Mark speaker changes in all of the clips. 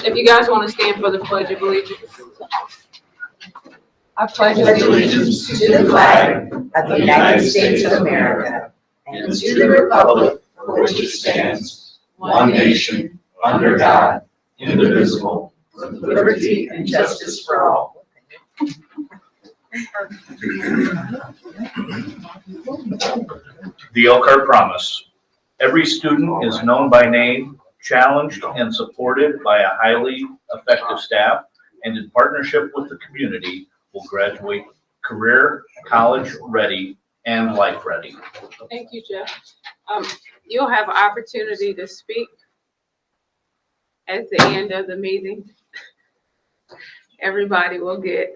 Speaker 1: If you guys want to stand for the Pledge of Allegiance. I pledge
Speaker 2: allegiance to the flag of the United States of America and to the republic for which it stands, one nation, under God, indivisible, with liberty and justice for all.
Speaker 3: The Elkhart Promise. Every student is known by name, challenged and supported by a highly effective staff, and in partnership with the community will graduate career, college ready, and life ready.
Speaker 1: Thank you, Jeff. You'll have an opportunity to speak at the end of the meeting. Everybody will get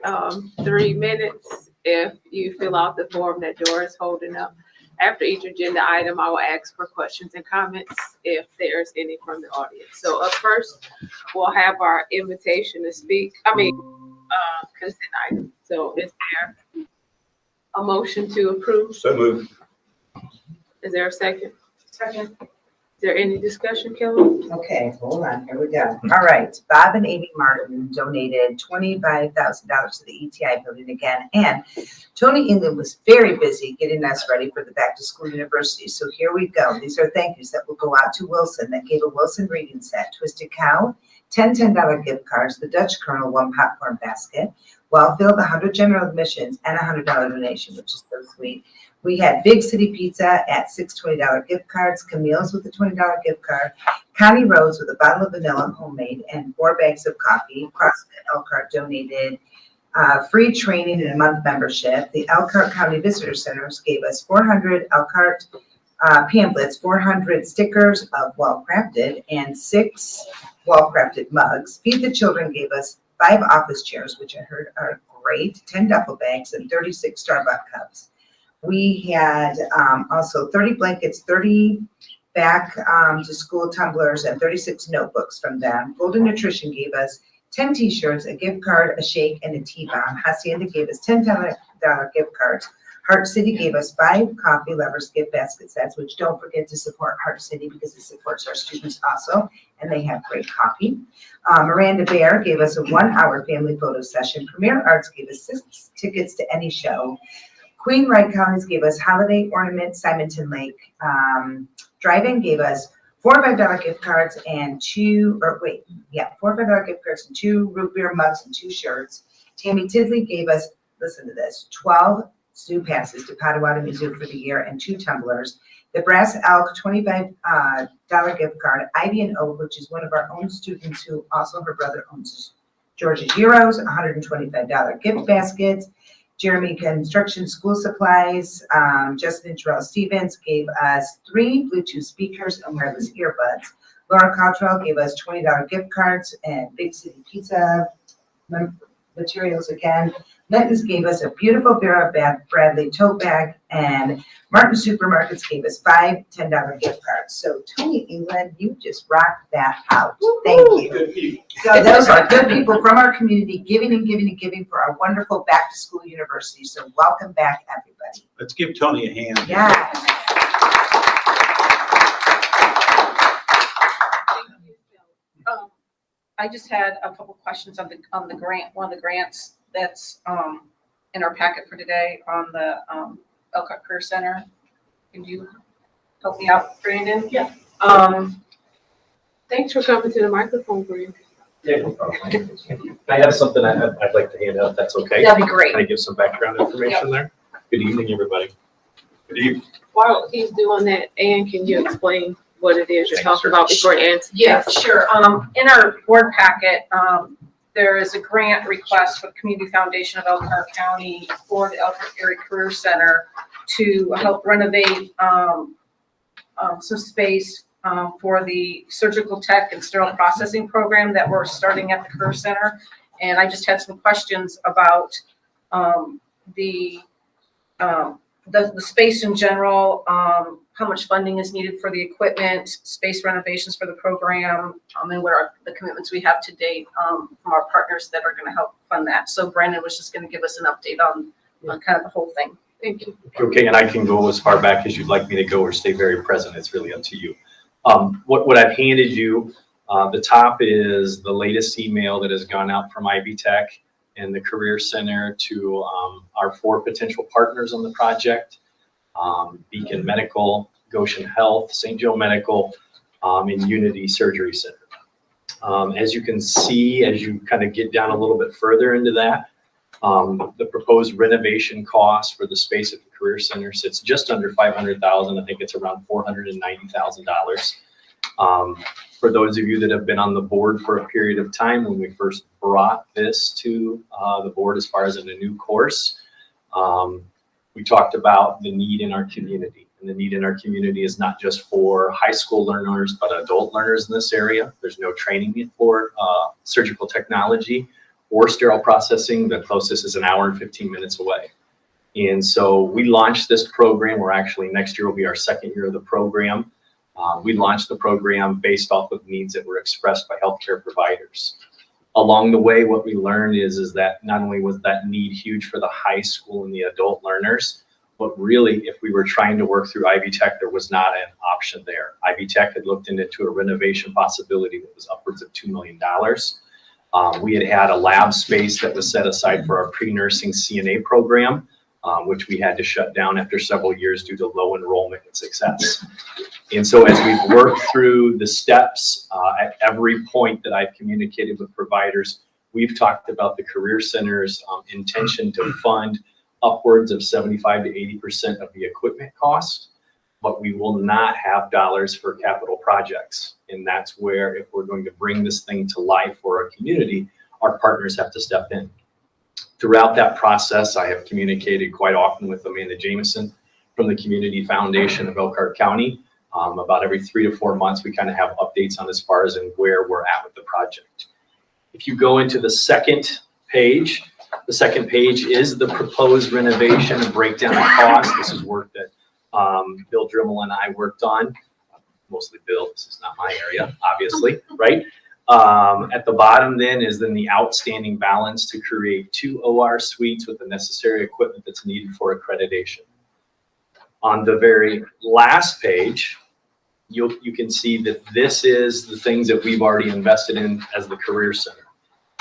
Speaker 1: 3 minutes if you fill out the form that Dora's holding up. After each agenda item, I will ask for questions and comments if there's any from the audience. So up first, we'll have our invitation to speak. Consent item. So is there a motion to approve?
Speaker 4: So moved.
Speaker 1: Is there a second? Second. Is there any discussion, Kelly?
Speaker 2: Okay, hold on, here we go. All right, Bob and Amy Martin donated $25,000 to the ETI building again, and Tony England was very busy getting us ready for the back to school university. So here we go. These are thank yous that will go out to Wilson that gave a Wilson reading set, Twisted Cow, 10 $10 gift cards, the Dutch Colonel 1 popcorn basket, Wellfield 100 general admissions, and a $100 donation, which is so sweet. We had Big City Pizza at 6 $20 gift cards, Camille's with a $20 gift card, Connie Rose with a bottle of vanilla homemade, and 4 bags of coffee. CrossFit Elkhart donated free training and a month membership. The Elkhart County Visitor Centers gave us 400 Elkhart pamphlets, 400 stickers of Well Crafted, and 6 Well Crafted mugs. Feed the Children gave us 5 office chairs, which I heard are great, 10 duffel bags, and 36 Starbucks cups. We had also 30 blankets, 30 back to school tumblers, and 36 notebooks from them. Golden Nutrition gave us 10 t-shirts, a gift card, a shake, and a tea bomb. Hacienda gave us $10 gift cards. Heart City gave us 5 coffee lovers gift basket sets, which don't forget to support Heart City because it supports our students also, and they have great coffee. Miranda Bear gave us a 1-hour family photo session. Premier Arts gave us 6 tickets to any show. Queen Wright Counties gave us holiday ornaments. Simonton Lake Drive-In gave us 4 $5 gift cards and 4 $5 gift cards and 2 root beer mugs and 2 shirts. Tammy Tisley gave us, listen to this, 12 zoo passes to Potawatomi Zoo for the year and 2 tumblers. The Brass Elk $25 gift card. Ivy and Oak, which is one of our own students who also her brother owns Georgia Heroes, $125 gift baskets. Jeremy Construction School Supplies, Justin and Terrell Stevens gave us 3 Bluetooth speakers and wireless earbuds. Laura Cottrell gave us $20 gift cards and Big City Pizza materials again. Lenton's gave us a beautiful Vera Bradley tote bag, and Martin Supermarkets gave us 5 $10 gift cards. So Tony England, you just rocked that out. Thank you.
Speaker 4: Good people.
Speaker 2: So those are good people from our community giving and giving and giving for our wonderful back to school university. So welcome back, everybody.
Speaker 4: Let's give Tony a hand.
Speaker 2: Yes.
Speaker 5: I just had a couple questions on the grant, one of the grants that's in our packet for today on the Elkhart Career Center. Can you help me out, Brandon?
Speaker 1: Yeah. Thanks for coming to the microphone, Brandon.
Speaker 6: Yeah, no problem. I have something I'd like to hand out, if that's okay.
Speaker 5: That'd be great.
Speaker 6: Can I give some background information there? Good evening, everybody.
Speaker 4: Good evening.
Speaker 1: While he's doing that, Ann, can you explain what it is you're
Speaker 6: Thanks,
Speaker 1: talking
Speaker 6: sir.
Speaker 1: about before Ann?
Speaker 5: Yeah, sure. In our board packet, there is a grant request for the Community Foundation of Elkhart County for the Elkhart Area Career Center to help renovate some space for the surgical tech and sterile processing program that we're starting at the Career Center. And I just had some questions about the space in general, how much funding is needed for the equipment, space renovations for the program, and what are the commitments we have to date from our partners that are going to help fund that. So Brandon was just going to give us an update on kind of the whole thing.
Speaker 1: Thank you.
Speaker 6: Okay, and I can go as far back as you'd like me to go or stay very present. It's really up to you. What I've handed you, the top is the latest email that has gone out from Ivy Tech and the Career Center to our 4 potential partners on the project, Beacon Medical, Goshen Health, St. Joe Medical, and Unity Surgery Center. As you can see, as you kind of get down a little bit further into that, the proposed renovation cost for the space at the Career Center sits just under $500,000. I think it's around $490,000. For those of you that have been on the board for a period of time, when we first brought this to the board as far as in a new course, we talked about the need in our community. And the need in our community is not just for high school learners, but adult learners in this area. There's no training for surgical technology or sterile processing. The closest is an hour and 15 minutes away. And so we launched this program. We're actually, next year will be our 2nd year of the program. We launched the program based off of needs that were expressed by healthcare providers. Along the way, what we learned is that not only was that need huge for the high school and the adult learners, but really, if we were trying to work through Ivy Tech, there was not an option there. Ivy Tech had looked into a renovation possibility that was upwards of $2 million. We had a lab space that was set aside for our pre-nursing CNA program, which we had to shut down after several years due to low enrollment and success. And so as we've worked through the steps, at every point that I've communicated with providers, we've talked about the Career Center's intention to fund upwards of 75 to 80% of the equipment cost, but we will not have dollars for capital projects. And that's where, if we're going to bring this thing to life for our community, our partners have to step in. Throughout that process, I have communicated quite often with Amanda Jameson from the Community Foundation of Elkhart County. About every 3 to 4 months, we kind of have updates on as far as in where we're at with the project. If you go into the 2nd page, the 2nd page is the proposed renovation and breakdown of cost. This is work that Bill Drimmel and I worked on. Mostly Bill, this is not my area, obviously, right? At the bottom then is then the outstanding balance to create 2 OR suites with the necessary equipment that's needed for accreditation. On the very last page, you can see that this is the things that we've already invested in as the Career Center.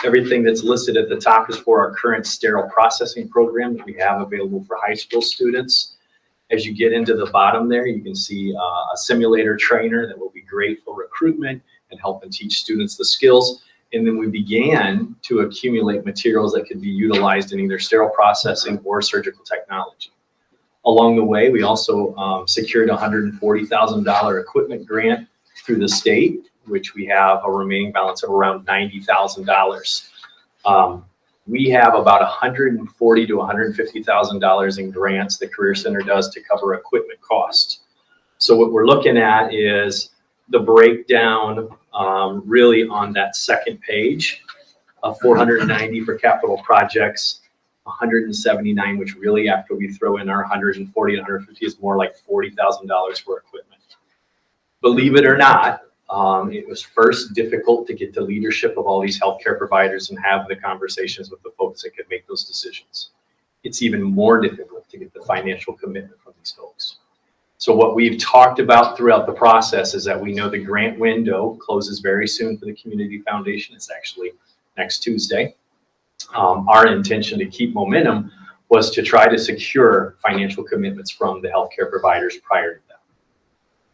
Speaker 6: Everything that's listed at the top is for our current sterile processing program that we have available for high school students. As you get into the bottom there, you can see a simulator trainer that will be great for recruitment and help and teach students the skills. And then we began to accumulate materials that could be utilized in either sterile processing or surgical technology. Along the way, we also secured a $140,000 equipment grant through the state, which we have a remaining balance of around $90,000. We have about $140,000 to $150,000 in grants the Career Center does to cover equipment costs. So what we're looking at is the breakdown really on that 2nd page of $490 for capital projects, $179, which really after we throw in our $140 and $150 is more like $40,000 for equipment. Believe it or not, it was first difficult to get the leadership of all these healthcare providers and have the conversations with the folks that could make those decisions. It's even more difficult to get the financial commitment from these folks. So what we've talked about throughout the process is that we know the grant window closes very soon for the Community Foundation. It's actually next Tuesday. Our intention to keep momentum was to try to secure financial commitments from the healthcare providers prior to that.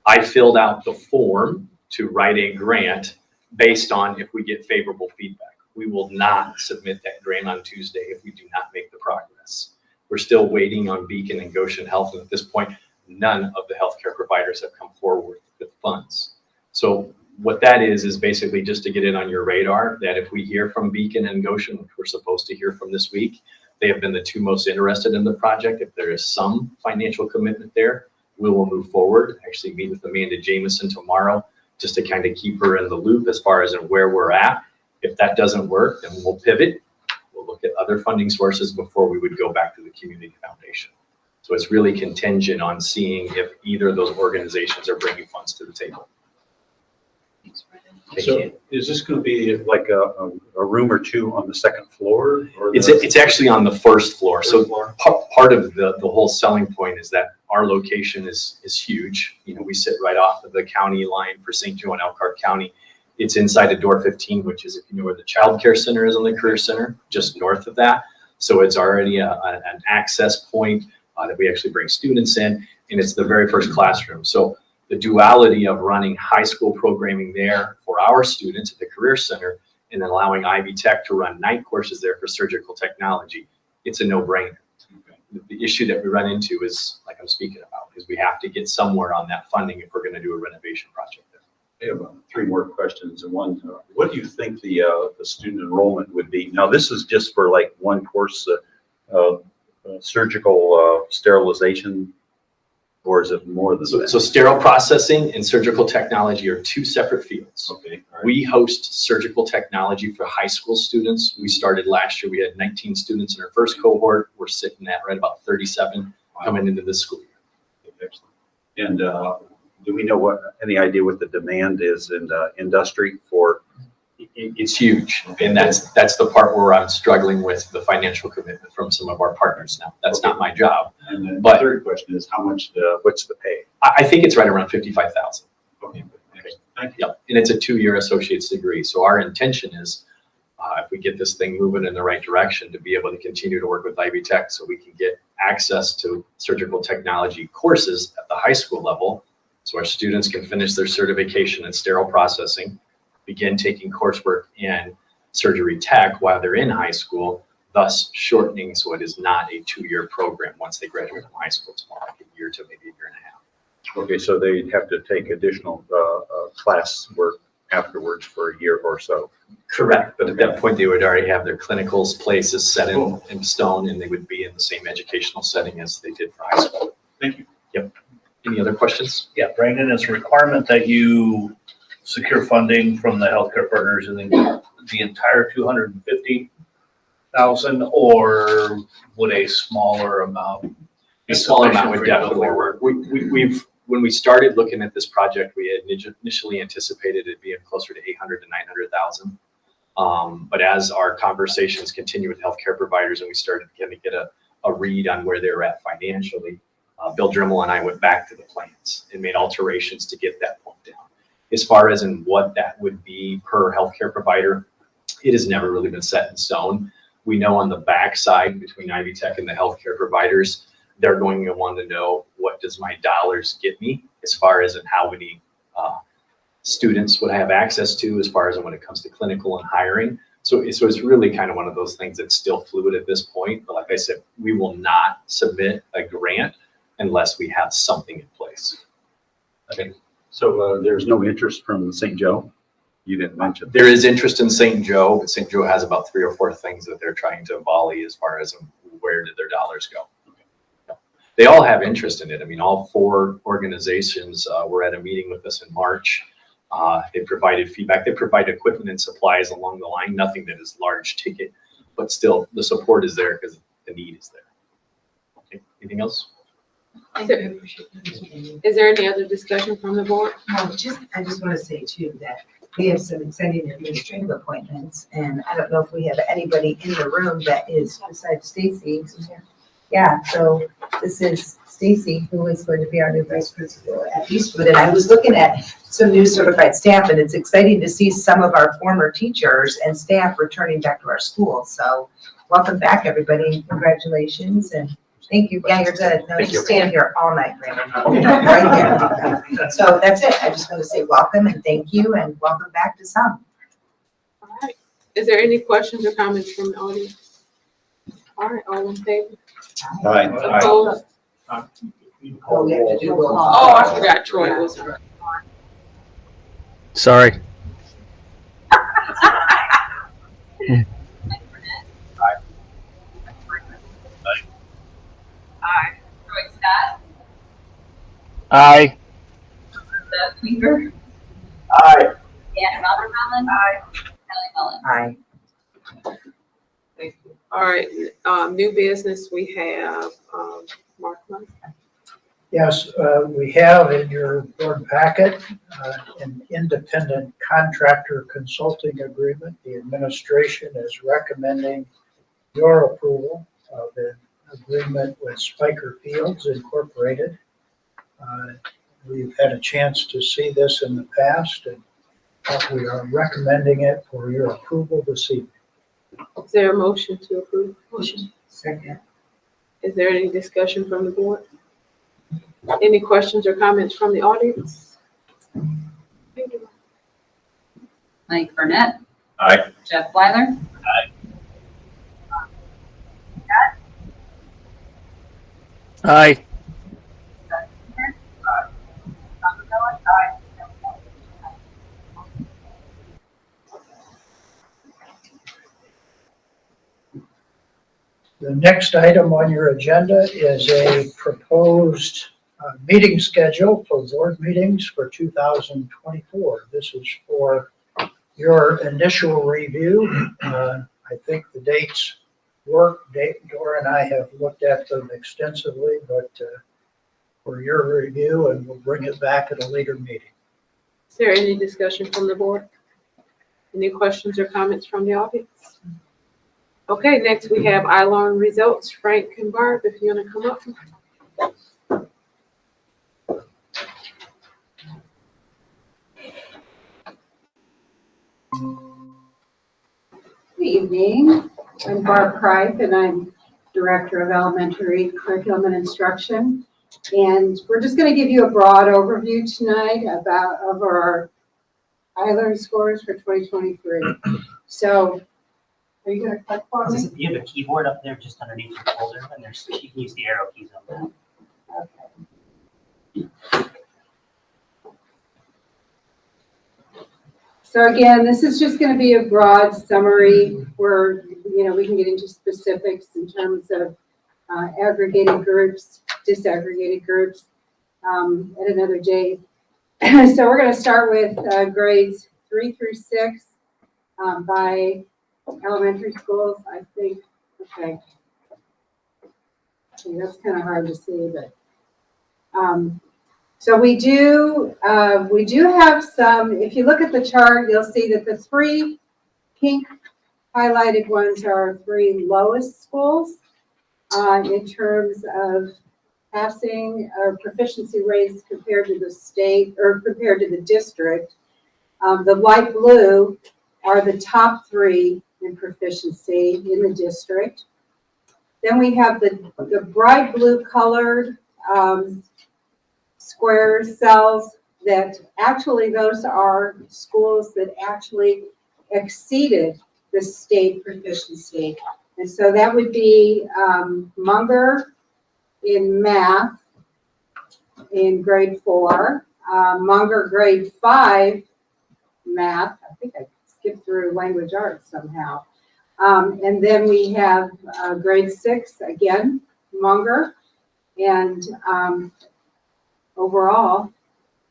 Speaker 6: I filled out the form to write a grant based on if we get favorable feedback. We will not submit that grant on Tuesday if we do not make the progress. We're still waiting on Beacon and Goshen Health, and at this point, none of the healthcare providers have come forward with funds. So what that is basically just to get it on your radar that if we hear from Beacon and Goshen, which we're supposed to hear from this week, they have been the 2 most interested in the project. If there is some financial commitment there, we will move forward. Actually meet with Amanda Jameson tomorrow just to kind of keep her in the loop as far as in where we're at. If that doesn't work, then we'll pivot. We'll look at other funding sources before we would go back to the Community Foundation. So it's really contingent on seeing if either of those organizations are bringing funds to the table.
Speaker 4: So is this going to be like a room or two on the second floor? Or
Speaker 6: It's actually on the first floor. So
Speaker 4: first floor?
Speaker 6: part of the whole selling point is that our location is huge. You know, we sit right off of the county line for St. Joe and Elkhart County. It's inside of door 15, which is, if you know where the child care center is on the Career Center, just north of that. So it's already an access point that we actually bring students in, and it's the very first classroom. So the duality of running high school programming there for our students at the Career Center and then allowing Ivy Tech to run night courses there for surgical technology, it's a no-brainer. The issue that we run into is, like I'm speaking about, is we have to get somewhere on that funding if we're going to do a renovation project there.
Speaker 4: I have three more questions. And one, what do you think the student enrollment would be? Now, this is just for like one course, surgical sterilization, or is it more than that?
Speaker 6: So sterile processing and surgical technology are two separate fields.
Speaker 4: Okay. All right.
Speaker 6: We host surgical technology for high school students. We started last year. We had 19 students in our first cohort. We're sitting at right about 37 coming into this school year.
Speaker 4: Excellent. And do we know any idea what the demand is in industry for?
Speaker 6: It's huge, and that's the part where I'm struggling with the financial commitment from some of our partners now. That's not my job.
Speaker 4: And then
Speaker 6: But-
Speaker 4: the third question is how much, what's the pay?
Speaker 6: I think it's right around 55,000.
Speaker 4: Okay. Thank you.
Speaker 6: Yep, and it's a 2-year associate's degree. So our intention is, if we get this thing moving in the right direction, to be able to continue to work with Ivy Tech so we can get access to surgical technology courses at the high school level, so our students can finish their certification in sterile processing, begin taking coursework in surgery tech while they're in high school, thus shortening so it is not a 2-year program once they graduate from high school. It's more like a year to maybe a year and a half.
Speaker 4: Okay, so they'd have to take additional class work afterwards for a year or so.
Speaker 6: Correct, but at that point, they would already have their clinicals places set in stone, and they would be in the same educational setting as they did for high school.
Speaker 4: Thank you.
Speaker 6: Yep. Any other questions?
Speaker 3: Yeah, Brandon, it's a requirement that you secure funding from the healthcare partners and then the entire 250,000, or would a smaller amount?
Speaker 6: A smaller amount would definitely work. When we started looking at this project, we had initially anticipated it being closer to 800 to 900,000. But as our conversations continue with healthcare providers and we started to get a read on where they're at financially, Bill Drimmel and I went back to the plans and made alterations to get that point down. As far as in what that would be per healthcare provider, it has never really been set in stone. We know on the backside between Ivy Tech and the healthcare providers, they're going to want to know, what does my dollars get me as far as in how many students would I have access to as far as when it comes to clinical and hiring. So it's really kind of one of those things that's still fluid at this point. But like I said, we will not submit a grant unless we have something in place.
Speaker 4: Okay. So there's no interest from St. Joe? You didn't mention.
Speaker 6: There is interest in St. Joe, but St. Joe has about 3 or 4 things that they're trying to volley as far as where did their dollars go. They all have interest in it. I mean, all 4 organizations were at a meeting with us in March. They provided feedback. They provide equipment and supplies along the line, nothing that is large ticket, but still the support is there because the need is there. Okay. Anything else?
Speaker 1: Is there any other discussion from the board?
Speaker 2: I just want to say too, that we have some exciting administrative appointments, and I don't know if we have anybody in the room that is besides Stacy. Yeah, so this is Stacy, who is going to be our new vice principal at Eastwood, and I was looking at some new certified staff, and it's exciting to see some of our former teachers and staff returning back to our school. So welcome back, everybody. Congratulations, and thank you. Yeah, you're good. No, you stand here all night, Brandon. Right there. So that's it. I just want to say welcome and thank you, and welcome back to some.
Speaker 1: All right. Is there any questions or comments from the audience? All right, all in favor?
Speaker 4: Aye.
Speaker 1: Opposed?
Speaker 2: Oh, we have to do roll call.
Speaker 1: Oh, I forgot Troy was.
Speaker 7: Sorry.
Speaker 8: Aye. Troy Scott,
Speaker 7: Aye.
Speaker 8: Doug Weaver,
Speaker 4: Aye.
Speaker 8: Dan Rothermelin. Aye. Kelly Mullen.
Speaker 2: Aye.
Speaker 1: Thank you. All right, new business, we have, Mark.
Speaker 9: Yes, we have in your board packet an independent contractor consulting agreement. The administration is recommending your approval of an agreement with Spiker Fields Incorporated. We've had a chance to see this in the past, and we are recommending it for your approval this evening.
Speaker 1: Is there a motion to approve?
Speaker 2: Motion. Second.
Speaker 1: Is there any discussion from the board? Any questions or comments from the audience?
Speaker 8: Mike Burnett.
Speaker 3: Aye.
Speaker 8: Jeff Weiler.
Speaker 7: Aye.
Speaker 9: The next item on your agenda is a proposed meeting schedule for board meetings for 2024. This is for your initial review. I think the dates work. Dora and I have looked at them extensively, but for your review, and we'll bring it back at a later meeting.
Speaker 1: Is there any discussion from the board? Any questions or comments from the audience? Okay, next we have ILARN results. Frank and Barb, if you want to come up.
Speaker 10: Good evening. I'm Barb Kreif, and I'm Director of Elementary Curriculum and Instruction. And we're just going to give you a broad overview tonight of our ILARN scores for 2023. So, are you going to click for me?
Speaker 11: You have a keyboard up there just underneath your folder, and you can use the arrow keys on that.
Speaker 10: Okay. So again, this is just going to be a broad summary where, we can get into specifics in terms of aggregated groups, disaggregated groups at another day. So we're going to start with grades 3 through 6 by elementary schools, I think. Okay, that's kind of hard to see, but so we do have some. If you look at the chart, you'll see that the 3 pink highlighted ones are our 3 lowest schools in terms of passing or proficiency rates compared to the state or compared to the district. The light blue are the top 3 in proficiency in the district. Then we have the bright blue colored squares, cells, that actually those are schools that actually exceeded the state proficiency. And so that would be Munger in math in grade 4, Munger grade 5 math. I think I skipped through language arts somehow. And then we have grade 6, again, Munger. And overall,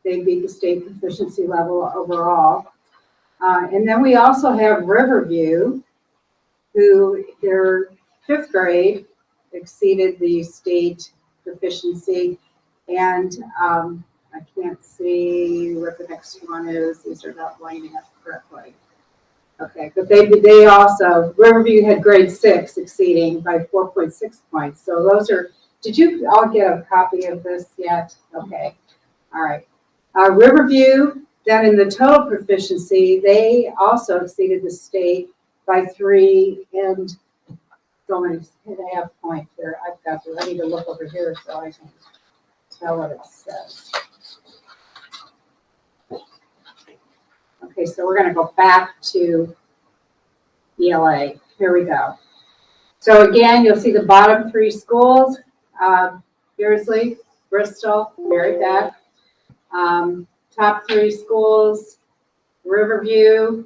Speaker 10: they beat the state proficiency level overall. And then we also have Riverview, who their 5th grade exceeded the state proficiency. And I can't see what the next one is. These are not lining up correctly. Okay, but they also, Riverview had grade 6 exceeding by 4.6 points. So those are, did you all get a copy of this yet? Okay, all right. Riverview, then in the total proficiency, they also exceeded the state by 3 and so many and a half points there. I've got to, I need to look over here so I can tell what it says. Okay, so we're going to go back to ELA. Here we go. So again, you'll see the bottom 3 schools, Beardsley, Bristol, Mary Beth. Top 3 schools, Riverview,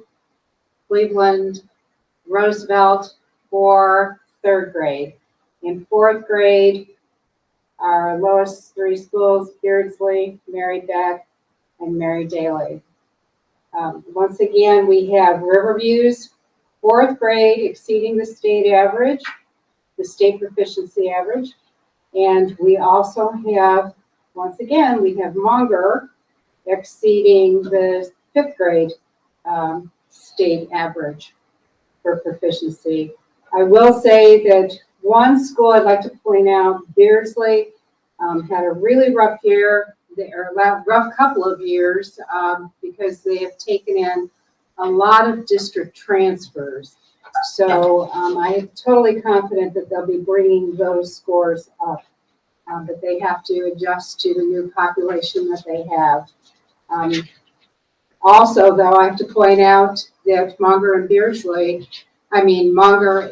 Speaker 10: Cleveland, Roosevelt for 3rd grade. In 4th grade, our lowest 3 schools, Beardsley, Mary Beth, and Mary Daly. Once again, we have Riverview's 4th grade exceeding the state average, the state proficiency average. And we also have once again, we have Munger exceeding the fifth grade state average for proficiency. I will say that one school I'd like to point out, Beardsley, had a really rough year, or rough couple of years, because they have taken in a lot of district transfers. So I am totally confident that they'll be bringing those scores up, but they have to adjust to the new population that they have. Also, though, I have to point out that Munger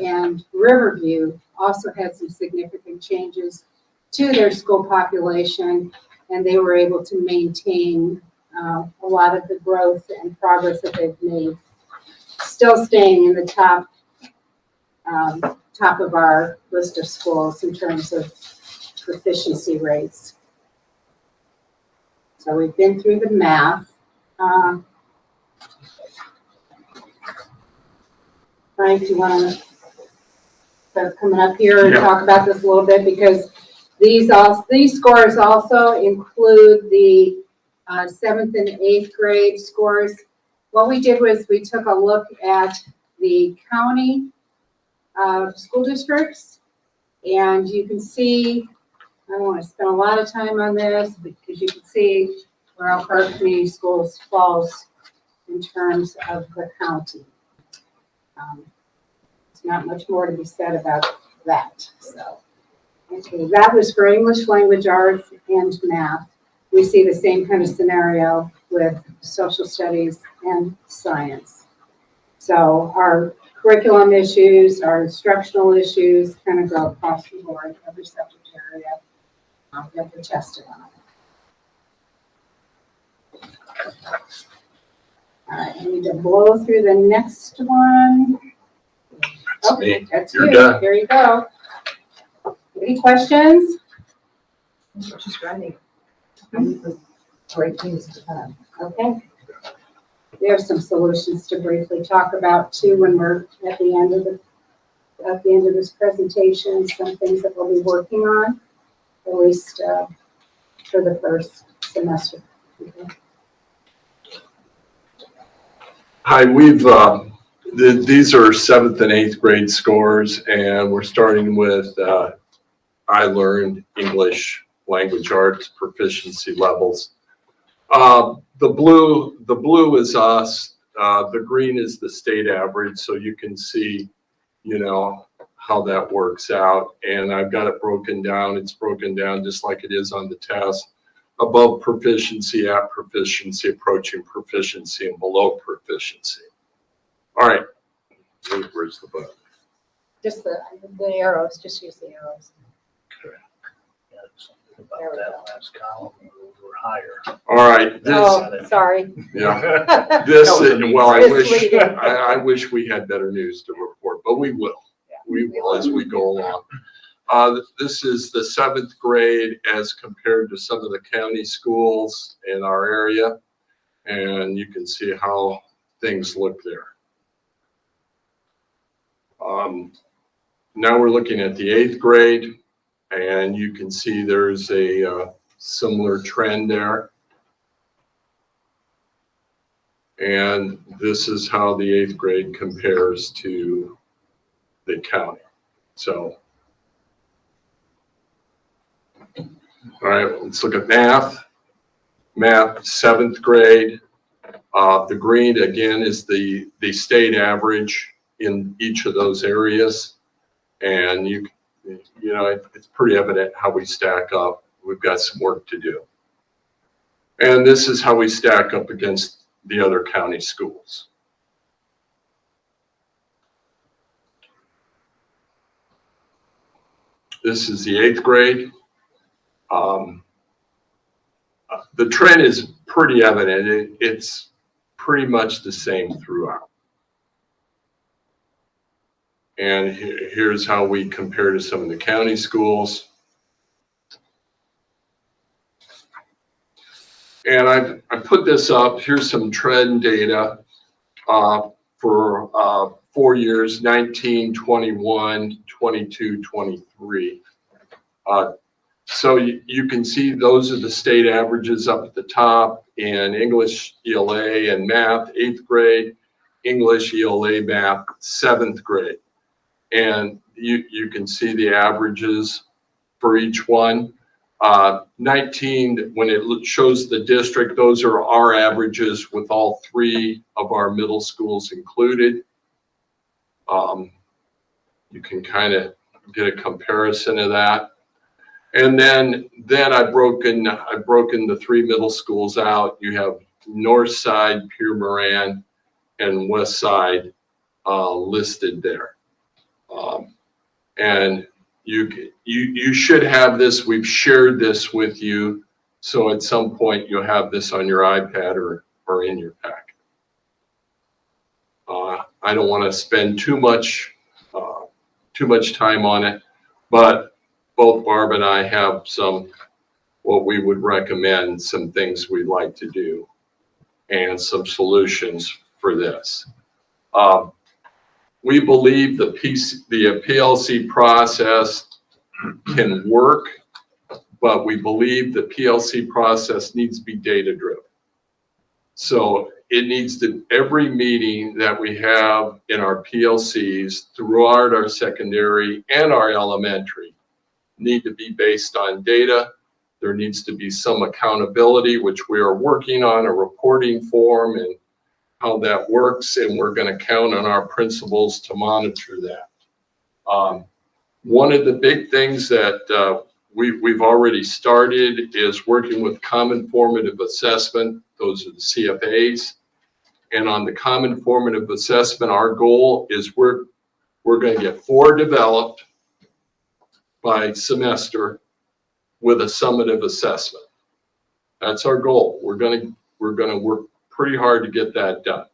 Speaker 10: and Riverview also had some significant changes to their school population, and they were able to maintain a lot of the growth and progress that they've made. Still staying in the top of our list of schools in terms of proficiency rates. So we've been through the math. Frank, do you want to start coming up here and talk about this a little bit? Because these scores also include the 7th and 8th grade scores. What we did was we took a look at the county school districts, and you can see, I don't want to spend a lot of time on this because you can see where Elkhart Community Schools falls in terms of the county. There's not much more to be said about that. So, okay, that was for English language arts and math. We see the same kind of scenario with social studies and science. So our curriculum issues, our instructional issues kind of go across the board, every subject area that we're tested on. All right, I need to blow through the next one.
Speaker 4: Me.
Speaker 10: That's
Speaker 4: You're
Speaker 10: you.
Speaker 4: done.
Speaker 10: There you go. Any questions?
Speaker 2: Just running. Great things to come.
Speaker 10: Okay. We have some solutions to briefly talk about too when we're at the end of this presentation. Some things that we'll be working on, at least for the first semester. Okay.
Speaker 12: Hi, these are 7th and 8th grade scores, and we're starting with I learned English language arts proficiency levels. The blue is us, the green is the state average, so you can see, how that works out. And I've got it broken down. It's broken down just like it is on the test. Above proficiency, at proficiency, approaching proficiency, and below proficiency. All right, where's the button?
Speaker 10: Just the arrows, just use the arrows.
Speaker 3: Yeah, something about that last column, we were higher.
Speaker 12: All right,
Speaker 10: Oh, sorry.
Speaker 12: yeah, this, well,
Speaker 10: Misleading.
Speaker 12: I wish we had better news to report, but we will. We will as we go along. This is the 7th grade as compared to some of the county schools in our area, and you can see how things look there. Now we're looking at the 8th grade, and you can see there's a similar trend there. And this is how the 8th grade compares to the county. So, all right, let's look at math. Math, 7th grade. The green, again, is the state average in each of those areas. And it's pretty evident how we stack up. We've got some work to do. And this is how we stack up against the other county schools. This is the 8th grade. The trend is pretty evident. It's pretty much the same throughout. And here's how we compare to some of the county schools. And I put this up. Here's some trend data for 4 years, 19, 21, 22, 23. So you can see those are the state averages up at the top in English, ELA, and math, 8th grade, English, ELA, math, 7th grade. And you can see the averages for each one. 19, when it shows the district, those are our averages with all 3 of our middle schools included. You can kind of get a comparison of that. And then I've broken the 3 middle schools out. You have North Side, Pure Moran, and West Side listed there. And you should have this. We've shared this with you, so at some point you'll have this on your iPad or in your packet. I don't want to spend too much time on it, but both Barb and I have what we would recommend, some things we'd like to do, and some solutions for this. We believe the PLC process can work, but we believe the PLC process needs to be data-driven. So it needs to, every meeting that we have in our PLCs throughout our secondary and our elementary need to be based on data. There needs to be some accountability, which we are working on a reporting form and how that works, and we're going to count on our principals to monitor that. One of the big things that we've already started is working with common formative assessment. Those are the CFAs. And on the common formative assessment, our goal is we're going to get 4 developed by semester with a summative assessment. That's our goal. We're going to work pretty hard to get that done.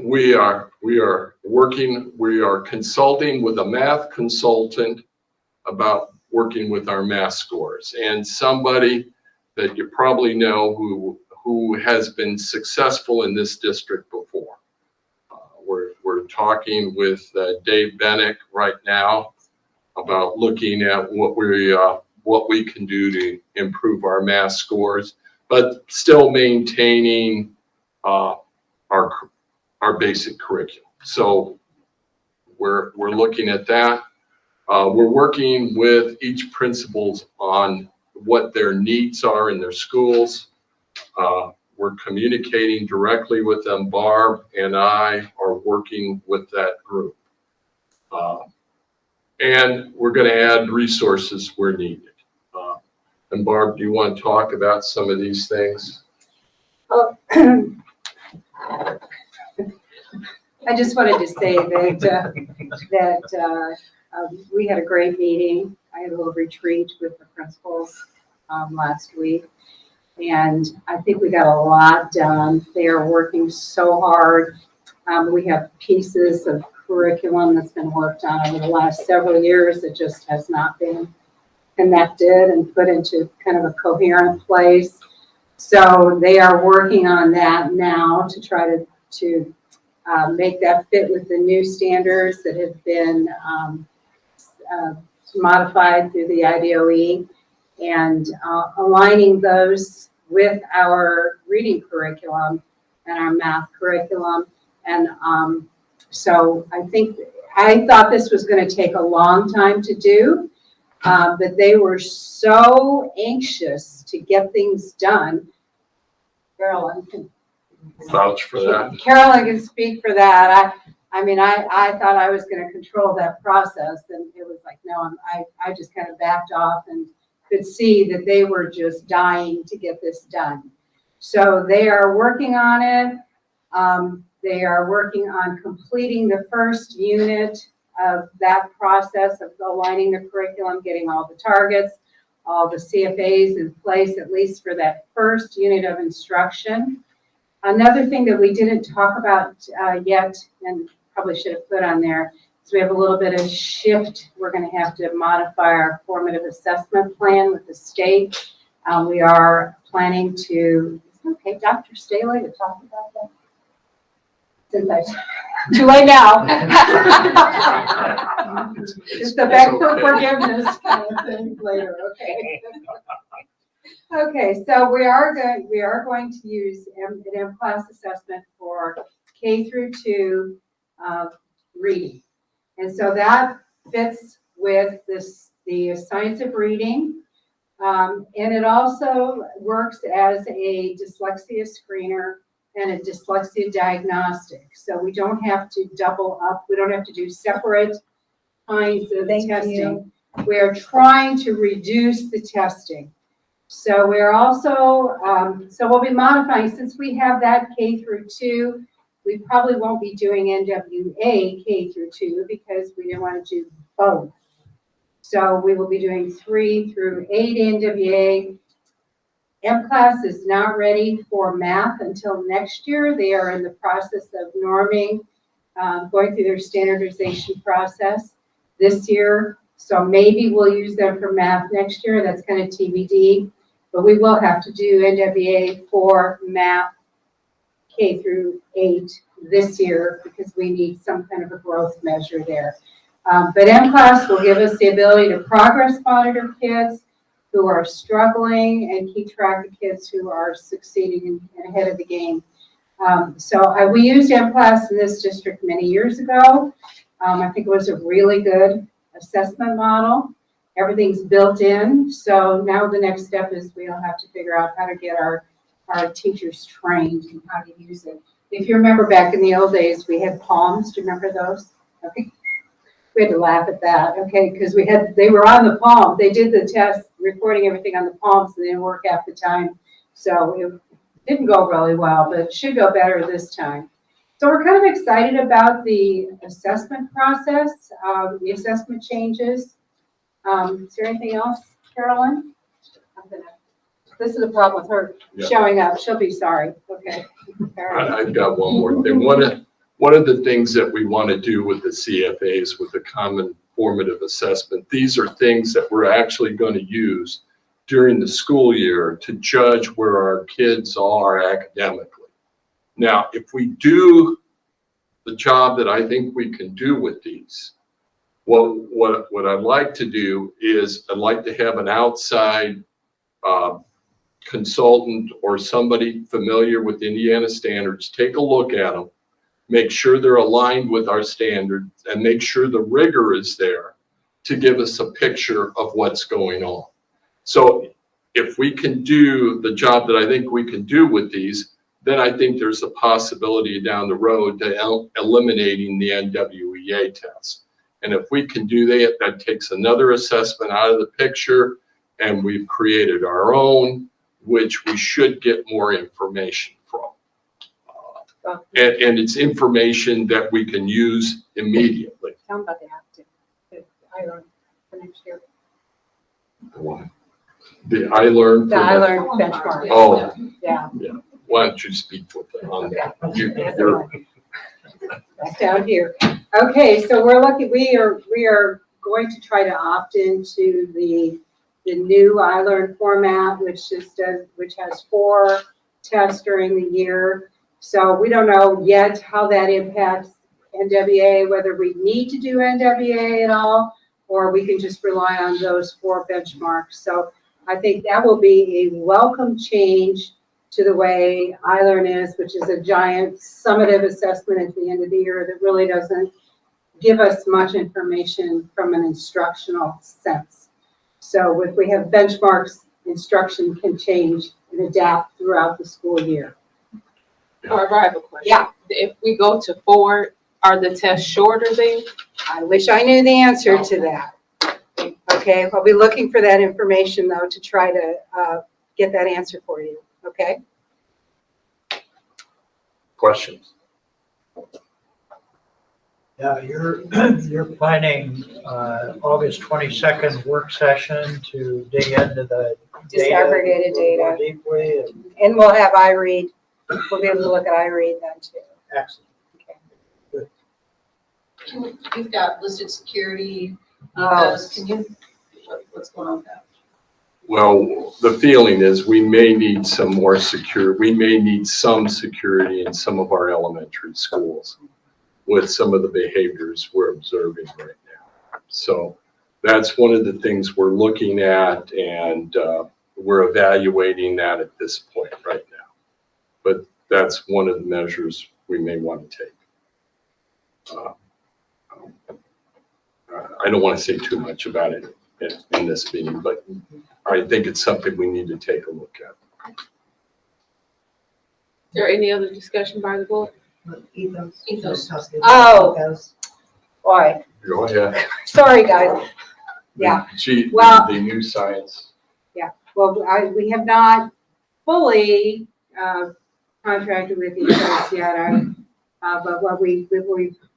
Speaker 12: We are consulting with a math consultant about working with our math scores, and somebody that you probably know who has been successful in this district before. We're talking with Dave Bennick right now about looking at what we can do to improve our math scores, but still maintaining our basic curriculum. So we're looking at that. We're working with each principals on what their needs are in their schools. We're communicating directly with them. Barb and I are working with that group. And we're going to add resources where needed. And Barb, do you want to talk about some of these things?
Speaker 10: I just wanted to say that we had a great meeting. I had a little retreat with the principals last week, and I think we got a lot done. They are working so hard. We have pieces of curriculum that's been worked on over the last several years that just has not been connected and put into kind of a coherent place. So they are working on that now to try to make that fit with the new standards that have been modified through the IDOE, and aligning those with our reading curriculum and our math curriculum. And so I thought this was going to take a long time to do, but they were so anxious to get things done. Carolyn can
Speaker 12: Vouch for that.
Speaker 10: Carolyn can speak for that. I mean, I thought I was going to control that process, and it was like, no, I just kind of backed off and could see that they were just dying to get this done. So they are working on it. They are working on completing the first unit of that process of aligning the curriculum, getting all the targets, all the CFAs in place, at least for that first unit of instruction. Another thing that we didn't talk about yet, and probably should have put on there, is we have a little bit of shift. We're going to have to modify our formative assessment plan with the state. We are planning to, okay, Dr. Staley to talk about that. since too late now. It's the back for forgiveness kind of thing later, okay? Okay, so we are going to use an M-class assessment for K through 2 reading. And so that fits with the science of reading. And it also works as a dyslexia screener and a dyslexia diagnostic. So we don't have to double up. We don't have to do separate kinds of testing. We are trying to reduce the testing. So we're also, so we'll be modifying, since we have that K through 2, we probably won't be doing NWA K through 2 because we didn't want to do both. So we will be doing 3 through 8 NWA. M-Class is not ready for math until next year. They are in the process of norming, going through their standardization process this year. So maybe we'll use them for math next year. That's kind of TBD. But we will have to do NWA for math K through 8 this year because we need some kind of a growth measure there. But M-Class will give us the ability to progress monitor kids who are struggling and keep track of kids who are succeeding and ahead of the game. So we used M-Class in this district many years ago. I think it was a really good assessment model. Everything's built in. So now the next step is we'll have to figure out how to get our teachers trained and how to use it. If you remember back in the old days, we had palms. Do you remember those? Okay. We had to laugh at that, okay, because they were on the palm. They did the test, recording everything on the palms, and they didn't work half the time. So it didn't go really well, but it should go better this time. So we're kind of excited about the assessment process, the assessment changes. Is there anything else, Carolyn? This is a problem with her showing up. She'll be sorry. Okay. All right.
Speaker 12: I've got one more thing. One of the things that we want to do with the CFAs, with the common formative assessment, these are things that we're actually going to use during the school year to judge where our kids are academically. Now, if we do the job that I think we can do with these, what I'd like to do is I'd like to have an outside consultant or somebody familiar with Indiana standards take a look at them, make sure they're aligned with our standards, and make sure the rigor is there to give us a picture of what's going on. So if we can do the job that I think we can do with these, then I think there's a possibility down the road to eliminating the NWEA test. And if we can do that, that takes another assessment out of the picture, and we've created our own, which we should get more information from. And it's information that we can use immediately.
Speaker 10: Tell them about the active. I learned for next year.
Speaker 12: The I learned.
Speaker 10: The I learned benchmark.
Speaker 12: Oh.
Speaker 10: Yeah.
Speaker 12: Yeah. Why don't you speak with them on that? You're
Speaker 10: Back down here. Okay, so we are going to try to opt into the new I learned format, which has 4 tests during the year. So we don't know yet how that impacts NWA, whether we need to do NWA at all, or we can just rely on those 4 benchmarks. So I think that will be a welcome change to the way iLearn is, which is a giant summative assessment at the end of the year that really doesn't give us much information from an instructional sense. So if we have benchmarks, instruction can change and adapt throughout the school year.
Speaker 1: Barbara, I have a question.
Speaker 10: Yeah.
Speaker 1: If we go to 4, are the tests shorter then?
Speaker 10: I wish I knew the answer to that. Okay, I'll be looking for that information though to try to get that answer for you. Okay.
Speaker 12: questions.
Speaker 9: Yeah, you're planning August 22nd work session to dig into the
Speaker 10: Disaggregated data.
Speaker 9: more deeply.
Speaker 10: And we'll have iRead. We'll be able to look at iRead then too.
Speaker 9: Excellent.
Speaker 5: You've got listed security.
Speaker 10: Oh.
Speaker 5: Can you, what's going on with that?
Speaker 12: Well, the feeling is we may need some more we may need some security in some of our elementary schools with some of the behaviors we're observing right now. So that's one of the things we're looking at, and we're evaluating that at this point right now. But that's one of the measures we may want to take. I don't want to say too much about it in this meeting, but I think it's something we need to take a look at.
Speaker 1: Is there any other discussion by the board?
Speaker 10: Ethos. Oh. Boy,
Speaker 12: Go ahead.
Speaker 10: sorry, guys. Yeah.
Speaker 12: Well, the new science.
Speaker 10: Well, we have not fully contracted with ECS yet. But what we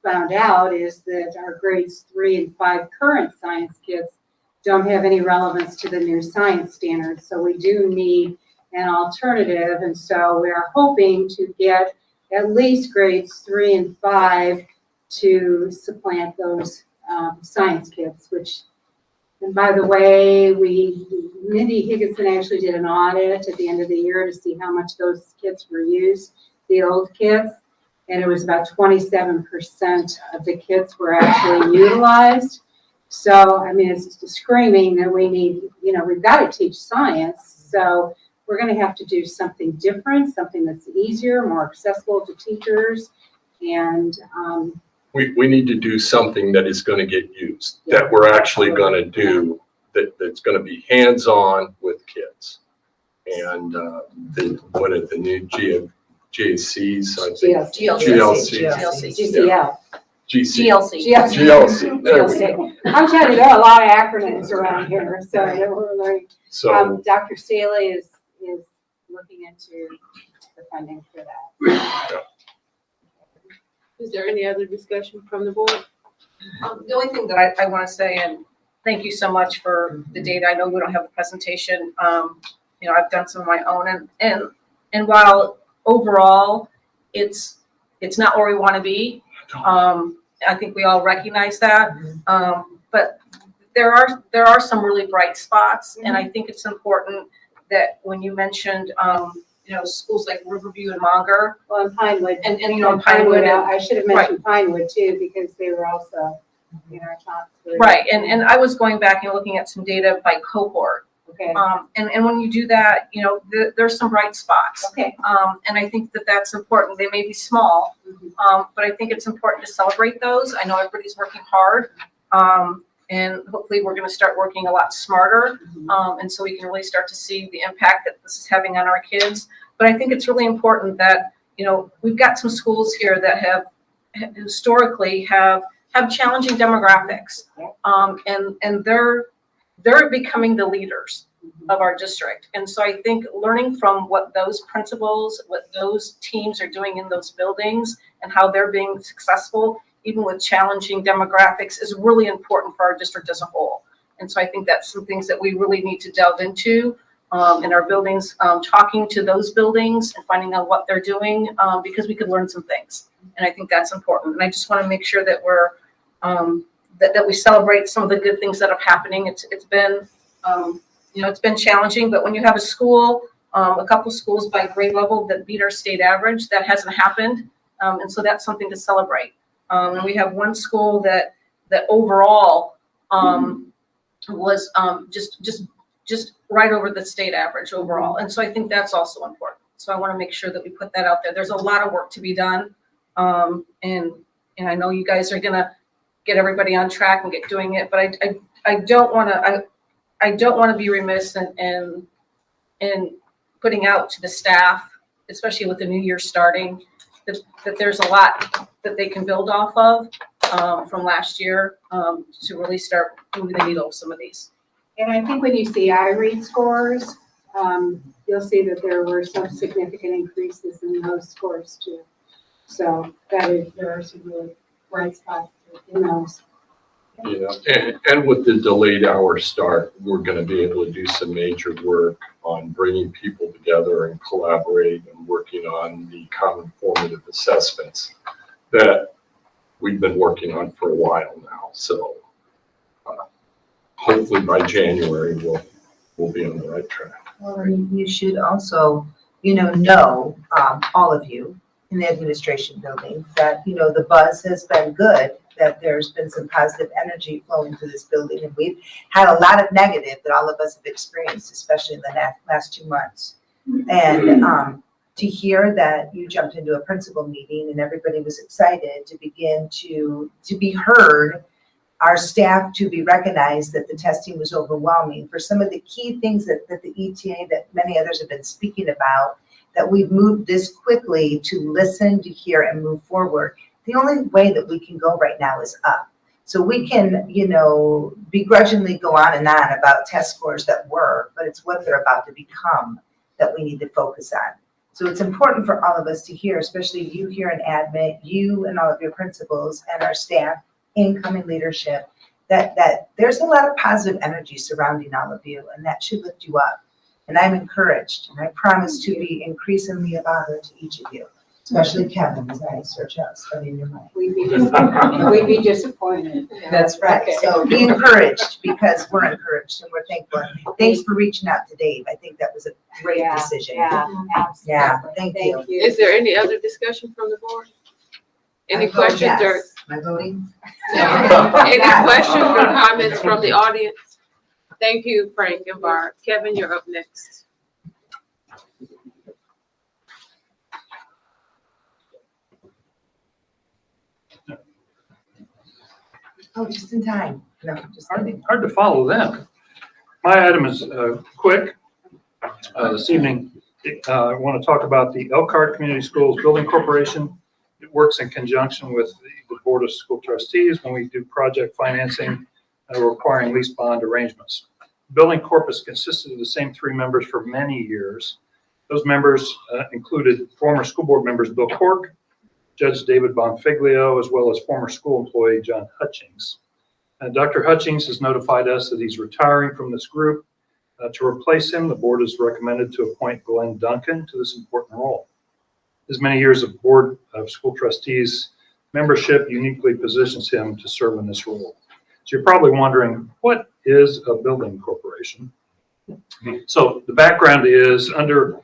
Speaker 10: found out is that our grades 3 and 5 current science kids don't have any relevance to the new science standards. So we do need an alternative. And so we are hoping to get at least grades 3 and 5 to supplant those science kids, which, and by the way, Mindy Higginson actually did an audit at the end of the year to see how much those kits were used, the old kits, and it was about 27% of the kits were actually utilized. So, I mean, it's screaming that we need, we've got to teach science. So we're going to have to do something different, something that's easier, more accessible to teachers. And
Speaker 12: we need to do something that is going to get used, that we're actually going to do, that's going to be hands-on with kids. And what are the new GACs? I think.
Speaker 10: GCL.
Speaker 12: GLC. There we go.
Speaker 10: I'm trying to know a lot of acronyms around here, so we're learning.
Speaker 12: So
Speaker 10: Dr. Staley is looking into the funding for that.
Speaker 1: Is there any other discussion from the board?
Speaker 5: The only thing that I want to say, and thank you so much for the data. I know we don't have a presentation. I've done some of my own, and while overall it's not where we want to be, I think we all recognize that. But there are some really bright spots, and I think it's important that when you mentioned schools like Riverview and Monger.
Speaker 10: Well, and Pinewood.
Speaker 5: And Pinewood.
Speaker 10: I should have mentioned Pinewood too, because they were also in our top 3.
Speaker 5: Right, and I was going back and looking at some data by cohort.
Speaker 10: Okay.
Speaker 5: And when you do that, there's some bright spots.
Speaker 10: Okay.
Speaker 5: And I think that that's important. They may be small, but I think it's important to celebrate those. I know everybody's working hard. And hopefully we're going to start working a lot smarter. And so we can really start to see the impact that this is having on our kids. But I think it's really important that, we've got some schools here that have historically have challenging demographics. And they're becoming the leaders of our district. And so I think learning from what those principals, what those teams are doing in those buildings and how they're being successful, even with challenging demographics, is really important for our district as a whole. And so I think that's some things that we really need to delve into in our buildings, talking to those buildings and finding out what they're doing, because we could learn some things. And I think that's important. And I just want to make sure that we're, that we celebrate some of the good things that are happening. It's been, it's been challenging, but when you have a school, a couple schools by grade level that beat our state average, that hasn't happened. And so that's something to celebrate. And we have one school that overall was just right over the state average overall. And so I think that's also important. So I want to make sure that we put that out there. There's a lot of work to be done. And I know you guys are gonna get everybody on track and get doing it, but I don't want to be remiss in putting out to the staff, especially with the new year starting, that there's a lot that they can build off of from last year to really start moving the needle of some of these.
Speaker 10: And I think when you see iRead scores, you'll see that there were some significant increases in those scores too. So there are some really bright spots in those.
Speaker 12: And with the delayed hour start, we're going to be able to do some major work on bringing people together and collaborating and working on the common formative assessments that we've been working on for a while now. So hopefully by January, we'll we'll be on the right track.
Speaker 2: Well, and you should also, know, all of you in the administration building, that, the buzz has been good, that there's been some positive energy flowing through this building, and we've had a lot of negative that all of us have experienced, especially in the last 2 months. And to hear that you jumped into a principal meeting and everybody was excited to begin to be heard, our staff to be recognized that the testing was overwhelming for some of the key things that the ETA, that many others have been speaking about, that we've moved this quickly to listen, to hear, and move forward. The only way that we can go right now is up. So we can, begrudgingly go on and on about test scores that were, but it's what they're about to become that we need to focus on. So it's important for all of us to hear, especially you here in admin, you and all of your principals and our staff, incoming leadership, that there's a lot of positive energy surrounding all of you, and that should lift you up. And I'm encouraged, and I promise to be increasingly a father to each of you, especially Kevin, as I search out studying your mind.
Speaker 10: We'd be disappointed.
Speaker 2: That's right.
Speaker 10: Okay.
Speaker 2: So be encouraged, because we're encouraged and we're thankful. Thanks for reaching out to Dave. I think that was a great decision.
Speaker 10: Yeah, absolutely.
Speaker 2: Yeah, thank you.
Speaker 1: Is there any other discussion from the board? Any
Speaker 2: I vote
Speaker 1: questions or?
Speaker 2: yes. Am I voting?
Speaker 1: Any questions or comments from the audience? Thank you, Frank and Barb. Kevin, you're up next.
Speaker 2: Oh, just in time. No, just kidding.
Speaker 13: Hard to follow them. My item is quick. This evening, I want to talk about the Elkhart Community Schools Building Corporation. It works in conjunction with the Board of School Trustees when we do project financing requiring lease bond arrangements. Building corpus consisted of the same 3 members for many years. Those members included former school board members Bill Cork, Judge David Bonfiglio, as well as former school employee John Hutchings. Dr. Hutchings has notified us that he's retiring from this group. To replace him, the board has recommended to appoint Glenn Duncan to this important role. His many years of Board of School Trustees membership uniquely positions him to serve in this role. So you're probably wondering, what is a building corporation? So the background is, under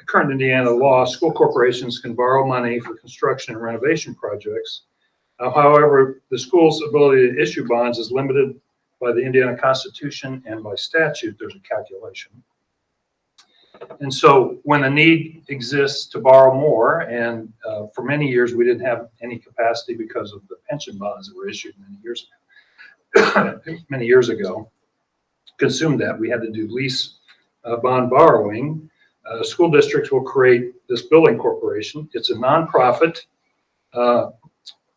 Speaker 13: current Indiana law, school corporations can borrow money for construction and renovation projects. However, the school's ability to issue bonds is limited by the Indiana Constitution and by statute. There's a calculation. And so when a need exists to borrow more, and for many years we didn't have any capacity because of the pension bonds that were issued many years ago, consumed that. We had to do lease bond borrowing. School districts will create this building corporation. It's a nonprofit.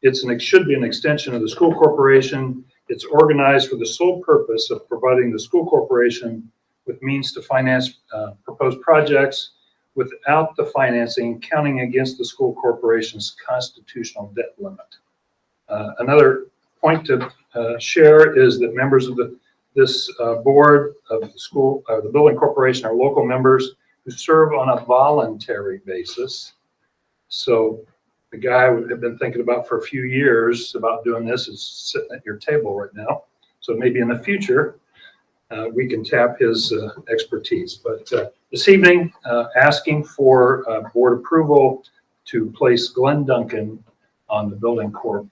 Speaker 13: It should be an extension of the school corporation. It's organized for the sole purpose of providing the school corporation with means to finance proposed projects without the financing counting against the school corporation's constitutional debt limit. Another point to share is that members of this board of the school, the building corporation, are local members who serve on a voluntary basis. So the guy I have been thinking about for a few years about doing this is sitting at your table right now. So maybe in the future, we can tap his expertise. But this evening, asking for board approval to place Glenn Duncan on the building corp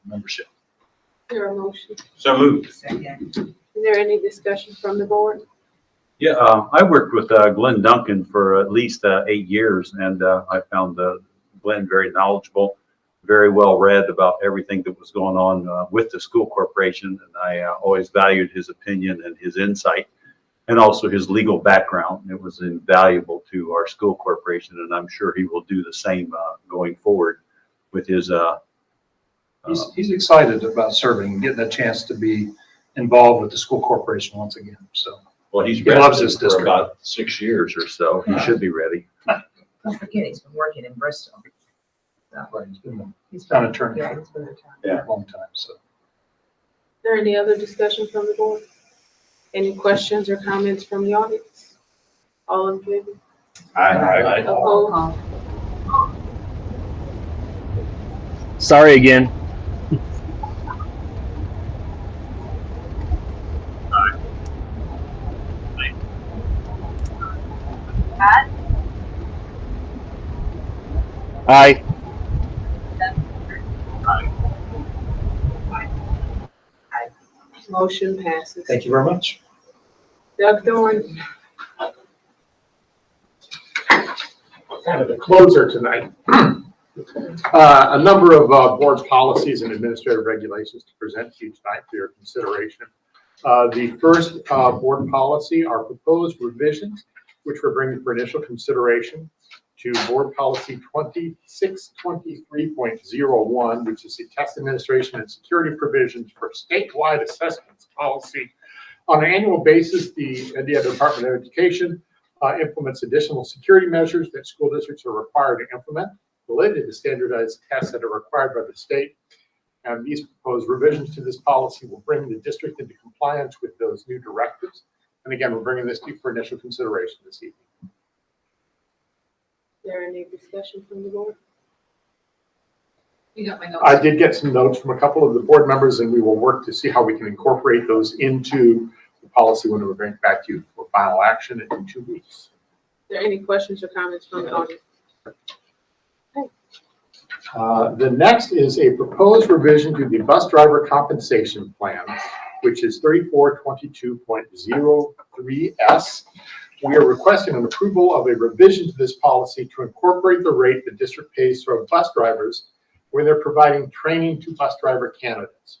Speaker 13: membership.
Speaker 1: Is there a motion?
Speaker 4: So moved.
Speaker 2: Second.
Speaker 1: Is there any discussion from the board?
Speaker 4: Yeah, I worked with Glenn Duncan for at least 8 years, and I found Glenn very knowledgeable, very well read about everything that was going on with the school corporation, and I always valued his opinion and his insight, and also his legal background. It was invaluable to our school corporation, and I'm sure he will do the same going forward with his.
Speaker 13: He's excited about serving and getting a chance to be involved with the school corporation once again. So,
Speaker 4: well, he
Speaker 13: loves his
Speaker 4: for
Speaker 13: district.
Speaker 4: about 6 years or so. He should be ready.
Speaker 2: Don't forget, he's been working in Bristol. So,
Speaker 13: He's been an attorney
Speaker 2: yeah,
Speaker 13: for
Speaker 2: he's been there.
Speaker 4: Yeah.
Speaker 13: a long time. So.
Speaker 1: Is there any other discussion from the board? Any questions or comments from the audience? All in favor?
Speaker 4: Aye.
Speaker 1: Opposed?
Speaker 7: Sorry again.
Speaker 8: Pat,
Speaker 7: Aye.
Speaker 1: Motion passes.
Speaker 6: Thank you very much.
Speaker 1: Doug Thorne,
Speaker 14: Kind of the closer tonight. A number of board policies and administrative regulations to present to you tonight for your consideration. The first board policy are proposed revisions, which we're bringing for initial consideration to board policy 2623.01, which is the test administration and security provisions for statewide assessments policy. On an annual basis, the Indiana Department of Education implements additional security measures that school districts are required to implement related to standardized tests that are required by the state. And these proposed revisions to this policy will bring the district into compliance with those new directives. And again, we're bringing this to you for initial consideration this evening.
Speaker 1: is there any discussion from the board?
Speaker 5: You got my notes.
Speaker 14: I did get some notes from a couple of the board members, and we will work to see how we can incorporate those into the policy when we bring it back to you for final action in 2 weeks.
Speaker 1: Is there any questions or comments from the audience?
Speaker 14: The next is a proposed revision to the bus driver compensation plan, which is 3422.03S. We are requesting an approval of a revision to this policy to incorporate the rate the district pays for bus drivers when they're providing training to bus driver candidates.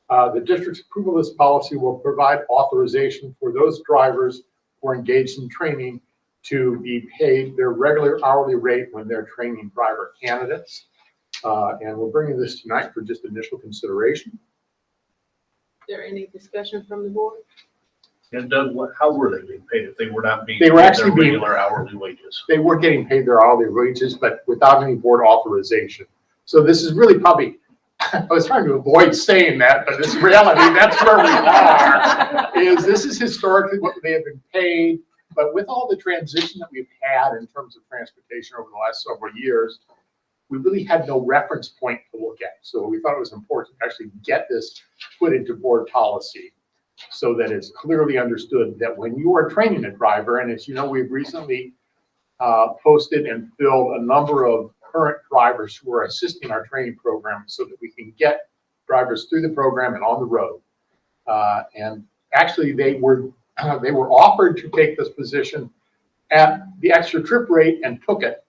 Speaker 14: The district's approval of this policy will provide authorization for those drivers who are engaged in training to be paid their regular hourly rate when they're training driver candidates. And we're bringing this tonight for just initial consideration.
Speaker 1: Is there any discussion from the board?
Speaker 3: And Doug, how were they being paid if they were not being
Speaker 14: They were
Speaker 3: paid
Speaker 14: actually
Speaker 3: their
Speaker 14: being-
Speaker 3: regular hourly wages?
Speaker 14: They were getting paid their hourly wages, but without any board authorization. So this is really probably, I was trying to avoid saying that, but it's reality, that's where we are. This is historically what they have been paid, but with all the transition that we've had in terms of transportation over the last several years, we really had no reference point to look at. So we thought it was important to actually get this put into board policy so that it's clearly understood that when you are training a driver, and as you know, we've recently posted and filled a number of current drivers who are assisting our training program so that we can get drivers through the program and on the road. And actually they were offered to take this position at the extra trip rate and took it,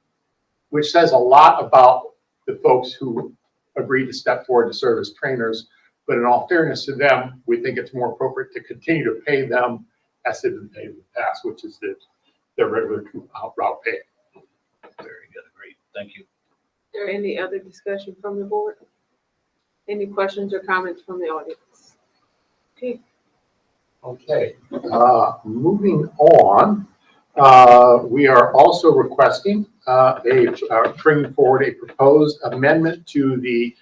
Speaker 14: which says a lot about the folks who agreed to step forward to serve as trainers. But in all fairness to them, we think it's more appropriate to continue to pay them as they've been paid in the past, which is their regular route pay.
Speaker 3: Very good, great, thank you.
Speaker 1: Is there any other discussion from the board? Any questions or comments from the audience? Okay,
Speaker 14: Okay, moving on, we are also requesting bringing forward a proposed amendment to the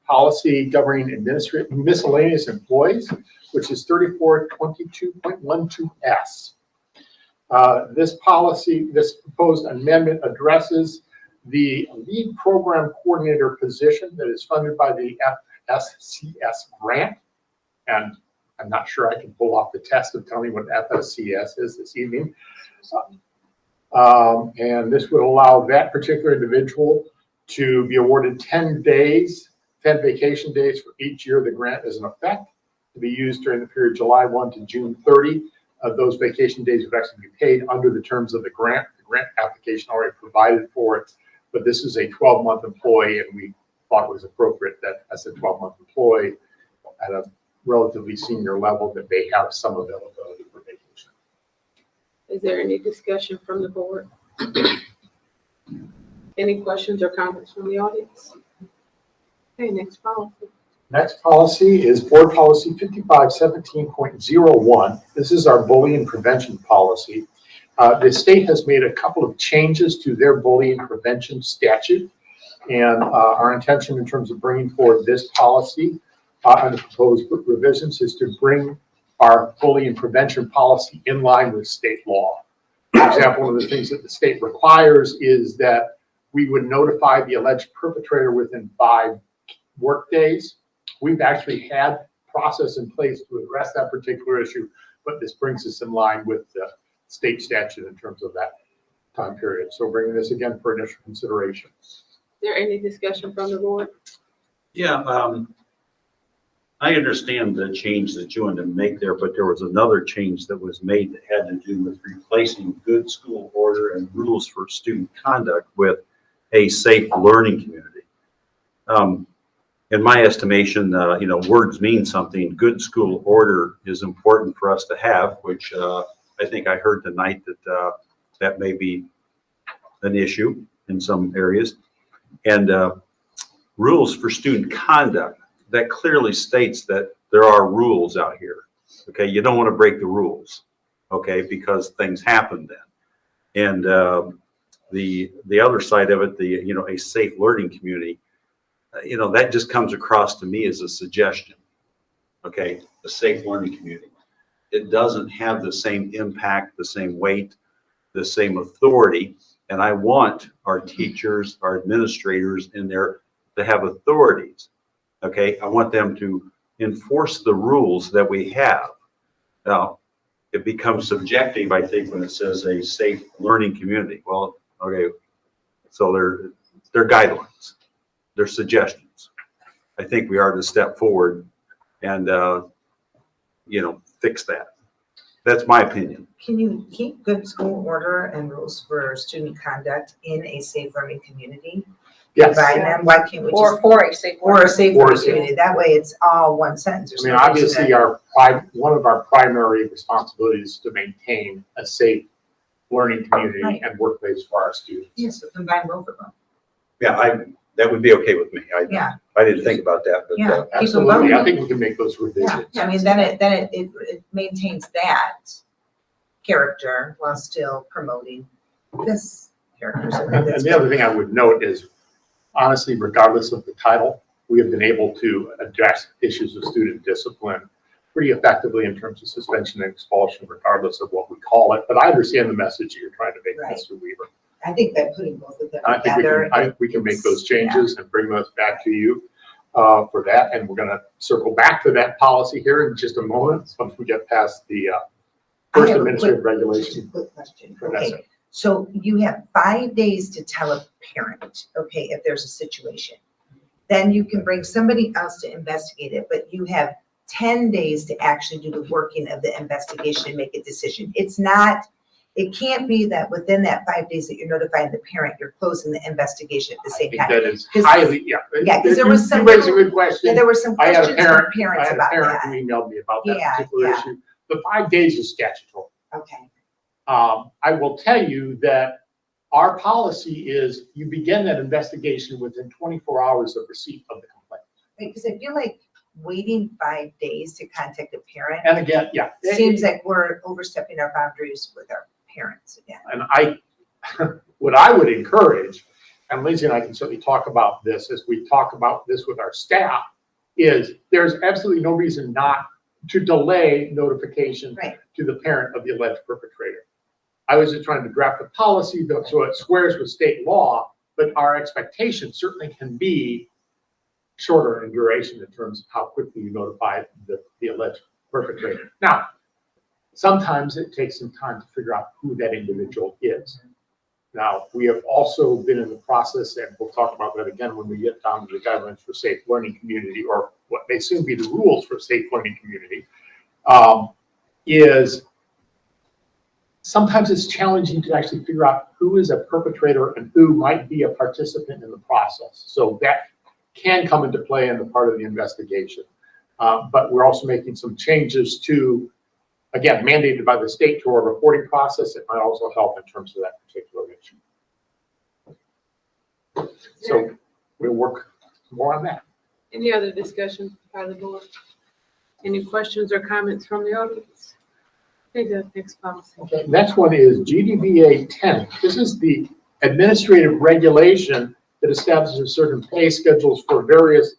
Speaker 14: policy governing administrative miscellaneous employees, which is 3422.12S. This proposed amendment addresses the lead program coordinator position that is funded by the FSCS grant. And I'm not sure I can pull off the test of telling what FSCS is this evening. And this would allow that particular individual to be awarded 10 vacation days for each year the grant is in effect, to be used during the period July 1 to June 30. Those vacation days would actually be paid under the terms of the grant. The grant application already provided for it, but this is a 12-month employee, and we thought it was appropriate that as a 12-month employee at a relatively senior level that they have some availability for vacation.
Speaker 1: is there any discussion from the board? Any questions or comments from the audience? Okay, next policy.
Speaker 14: Next policy is Board Policy 5517.01. This is our bullying prevention policy. The state has made a couple of changes to their bullying prevention statute, and our intention in terms of bringing forward this policy and the proposed revisions is to bring our bullying prevention policy in line with state law. For example, one of the things that the state requires is that we would notify the alleged perpetrator within 5 work days. We've actually had a process in place to address that particular issue, but this brings us in line with the state statute in terms of that time period. So bringing this again for initial consideration.
Speaker 1: Is there any discussion from the board?
Speaker 4: Yeah, I understand the change that you wanted to make there, but there was another change that was made that had to do with replacing good school order and rules for student conduct with a safe learning community. In my estimation, words mean something. Good school order is important for us to have, which I think I heard tonight that that may be an issue in some areas. And rules for student conduct, that clearly states that there are rules out here. Okay, you don't want to break the rules, okay, because things happen then. And the other side of it, a safe learning community, that just comes across to me as a suggestion. Okay, a safe learning community. It doesn't have the same impact, the same weight, the same authority. And I want our teachers, our administrators in there to have authorities. Okay, I want them to enforce the rules that we have. Now, it becomes subjective, I think, when it says a safe learning community. Well, okay, so they're guidelines, they're suggestions. I think we are to step forward and, fix that. That's my opinion.
Speaker 2: Can you keep good school order and rules for student conduct in a safe learning community?
Speaker 14: Yes.
Speaker 2: By them, why can't we
Speaker 5: Or
Speaker 2: just,
Speaker 5: for a safe.
Speaker 2: or a safe
Speaker 14: Or a
Speaker 2: learning
Speaker 14: safe-
Speaker 2: community? That way it's all one sentence. There's
Speaker 14: I mean,
Speaker 2: no reason
Speaker 14: obviously, one of our primary responsibilities is to maintain a safe learning community
Speaker 2: Right.
Speaker 14: and workplace for our students.
Speaker 2: Yes, combine both of them.
Speaker 4: Yeah, that would be okay with me.
Speaker 2: Yeah.
Speaker 4: I didn't think about that, but
Speaker 2: Yeah. Keep them
Speaker 14: Absolutely,
Speaker 2: going.
Speaker 14: I think we can make those revisions.
Speaker 2: Yeah, I mean, then it maintains that character while still promoting this character. So I think
Speaker 14: And
Speaker 2: that's
Speaker 14: the other thing I would note is, honestly, regardless of the title, we have been able to address issues of student discipline pretty effectively in terms of suspension and expulsion, regardless of what we call it. But I understand the message you're trying to make,
Speaker 2: Right.
Speaker 14: Mr. Weaver.
Speaker 2: I think that putting both of them
Speaker 14: I think
Speaker 2: together.
Speaker 14: we can make those
Speaker 2: it's-
Speaker 14: changes and bring those back to you for that. And we're gonna circle back to that policy here in just a moment, once we get past the
Speaker 2: I
Speaker 14: first
Speaker 2: have a
Speaker 14: administrative
Speaker 2: quick-
Speaker 14: regulation.
Speaker 2: Just a quick question.
Speaker 14: Vanessa.
Speaker 2: Okay, so you have 5 days to tell a parent, okay, if there's a situation. Then you can bring somebody else to investigate it, but you have 10 days to actually do the working of the investigation and make a decision. It can't be that within that 5 days that you're notifying the parent, you're closing the investigation at the
Speaker 14: I
Speaker 2: same
Speaker 14: think
Speaker 2: time.
Speaker 14: that is
Speaker 2: 'Cause-
Speaker 14: highly, yeah.
Speaker 2: Yeah, 'cause there was some-
Speaker 14: You raise a good
Speaker 2: Yeah,
Speaker 14: question.
Speaker 2: there were some
Speaker 14: I had
Speaker 2: questions
Speaker 14: a
Speaker 2: from
Speaker 14: parent,
Speaker 2: parents about that.
Speaker 14: who emailed me about that
Speaker 2: Yeah,
Speaker 14: particular
Speaker 2: yeah.
Speaker 14: issue. The 5 days is statutory.
Speaker 2: Okay,
Speaker 14: I will tell you that our policy is you begin that investigation within 24 hours of receipt of the complaint.
Speaker 2: because I feel like waiting 5 days to contact a parent
Speaker 14: And again, yeah.
Speaker 2: seems like we're overstepping our boundaries with our parents again.
Speaker 14: And what I would encourage, and Lindsay and I can certainly talk about this as we talk about this with our staff, is there's absolutely no reason not to delay notification
Speaker 2: Right.
Speaker 14: to the parent of the alleged perpetrator. I was just trying to draft a policy so it squares with state law, but our expectation certainly can be shorter in duration in terms of how quickly you notify the alleged perpetrator. Now, sometimes it takes some time to figure out who that individual is. Now, we have also been in the process, and we'll talk about that again when we get down to the guidelines for safe learning community, or what may soon be the rules for safe learning community, is sometimes it's challenging to actually figure out who is a perpetrator and who might be a participant in the process. So that can come into play in the part of the investigation. But we're also making some changes to, again, mandated by the state to our reporting process. It might also help in terms of that particular issue. So we'll work more on that.
Speaker 1: Any other discussion by the board? Any questions or comments from the audience? Okay, the next policy.
Speaker 14: Okay, next one is GDBA 10. This is the administrative regulation that establishes certain pay schedules for various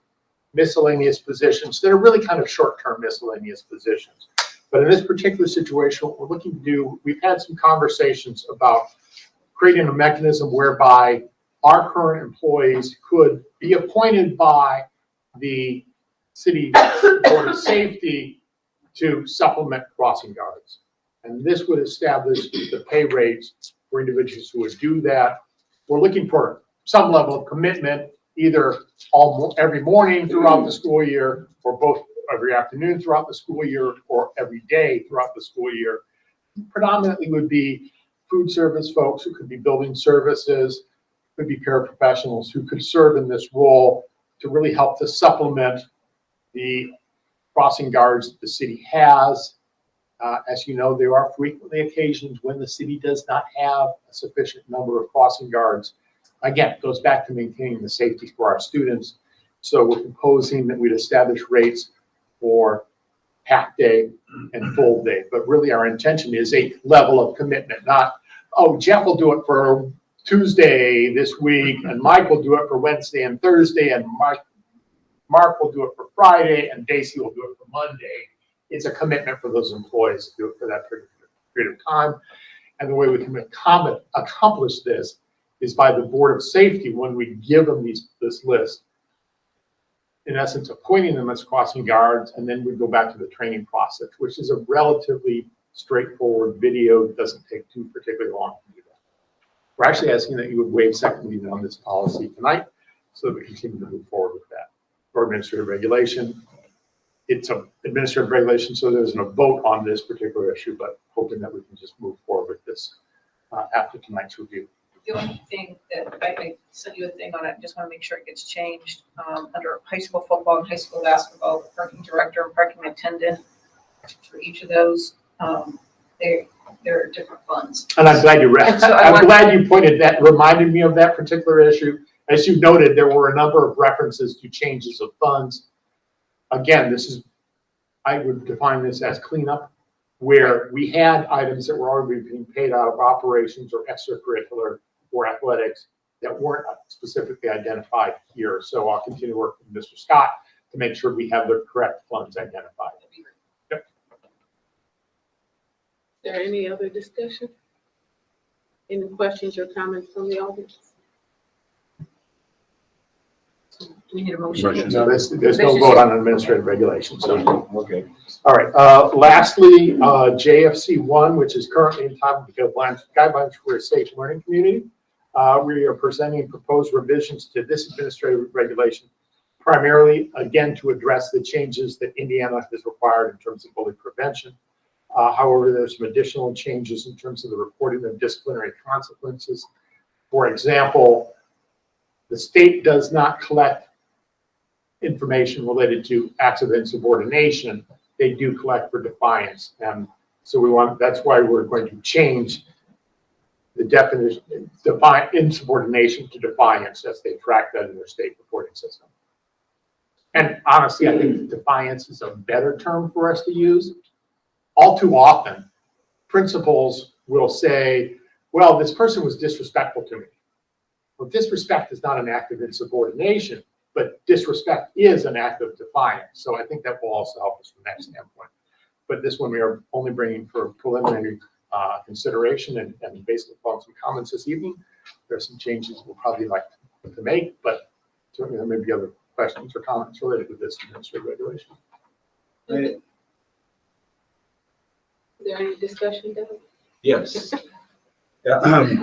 Speaker 14: miscellaneous positions that are really kind of short-term miscellaneous positions. But in this particular situation, what we're looking to do, we've had some conversations about creating a mechanism whereby our current employees could be appointed by the city board of safety to supplement crossing guards. And this would establish the pay rates for individuals who would do that. We're looking for some level of commitment, either every morning throughout the school year, or both every afternoon throughout the school year, or every day throughout the school year. Predominantly would be food service folks who could be building services, could be paraprofessionals who could serve in this role to really help to supplement the crossing guards that the city has. As you know, there are frequently occasions when the city does not have a sufficient number of crossing guards. Again, it goes back to maintaining the safety for our students. So we're proposing that we'd establish rates for half day and full day. But really our intention is a level of commitment, not, oh, Jeff will do it for Tuesday this week, and Mike will do it for Wednesday and Thursday, and Mark will do it for Friday, and Daisy will do it for Monday. It's a commitment for those employees to do it for that period of time. And the way we can accomplish this is by the Board of Safety, when we give them this list, in essence, appointing them as crossing guards, and then we go back to the training process, which is a relatively straightforward video. It doesn't take too particularly long to do that. We're actually asking that you would waive second reading on this policy tonight so that we continue to move forward with that. For administrative regulation, it's an administrative regulation, so there's no vote on this particular issue, but hoping that we can just move forward with this after tonight's review.
Speaker 5: The only thing that I sent you a thing on it, just want to make sure it gets changed, under high school football and high school basketball, parking director and parking attendant, for each of those, there are different funds.
Speaker 14: And I'm glad you
Speaker 5: And so
Speaker 14: I'm glad you pointed that, reminded me of that particular issue. As you noted, there were a number of references to changes of funds. Again, I would define this as cleanup, where we had items that were already being paid out of operations or extracurricular or athletics that weren't specifically identified here. So I'll continue to work with Mr. Scott to make sure we have the correct funds identified. Yep.
Speaker 1: Is there any other discussion? Any questions or comments from the audience?
Speaker 5: Do we need a motion?
Speaker 14: No, there's no vote on administrative regulation, so.
Speaker 3: Okay.
Speaker 14: All right, lastly, JFC 1, which is currently entitled the Guidelines for a Safe Learning Community. We are presenting proposed revisions to this administrative regulation, primarily, again, to address the changes that Indiana has required in terms of bully prevention. However, there's some additional changes in terms of the reporting of disciplinary consequences. For example, the state does not collect information related to acts of insubordination. They do collect for defiance. And so that's why we're going to change the definition, define insubordination to defiance, as they track that in their state reporting system. And honestly, I think defiance is a better term for us to use. All too often, principals will say, well, this person was disrespectful to me. Well, disrespect is not an act of insubordination, but disrespect is an act of defiance. So I think that will also help us from that standpoint. But this one we are only bringing for preliminary consideration and basically following some comments this evening. There are some changes we'll probably like to make, but certainly there may be other questions or comments related to this administrative regulation.
Speaker 1: Is there any discussion, Doug?
Speaker 4: Yes. Yeah,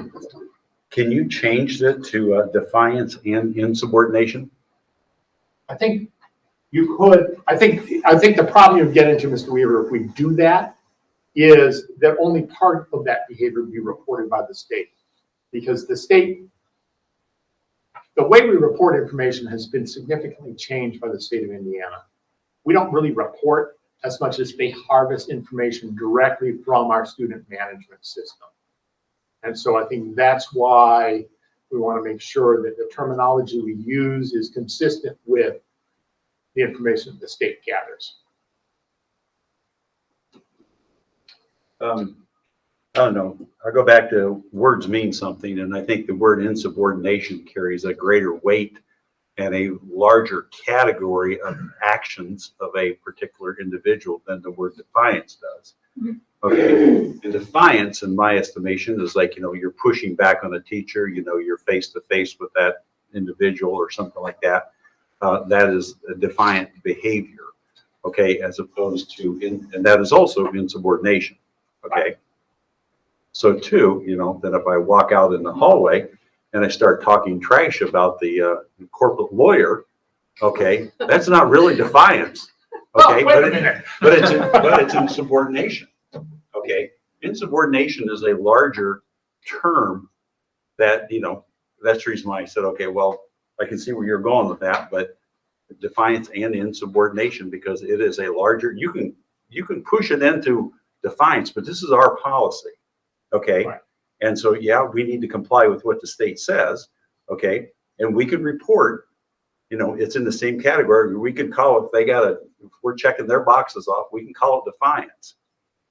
Speaker 4: can you change that to defiance and insubordination?
Speaker 14: I think you could. I think the problem you get into, Mr. Weaver, if we do that, is that only part of that behavior would be reported by the state, because the state, the way we report information has been significantly changed by the state of Indiana. We don't really report as much as they harvest information directly from our student management system. And so I think that's why we want to make sure that the terminology we use is consistent with the information the state gathers.
Speaker 4: I don't know. I go back to words mean something, and I think the word insubordination carries a greater weight and a larger category of actions of a particular individual than the word defiance does. Okay, and defiance, in my estimation, is like, you're pushing back on a teacher, you're face to face with that individual or something like that. That is a defiant behavior, okay, as opposed to, and that is also insubordination. okay? So two, that if I walk out in the hallway and I start talking trash about the corporate lawyer, okay, that's not really defiance, okay?
Speaker 14: Wait a minute.
Speaker 4: But it's insubordination, okay? Insubordination is a larger term that, that's the reason why I said, okay, well, I can see where you're going with that, but defiance and insubordination, because it is a larger, you can push it into defiance, but this is our policy, okay?
Speaker 14: Right.
Speaker 4: And so, yeah, we need to comply with what the state says, okay? And we could report, it's in the same category. We could call if we're checking their boxes off, we can call it defiance.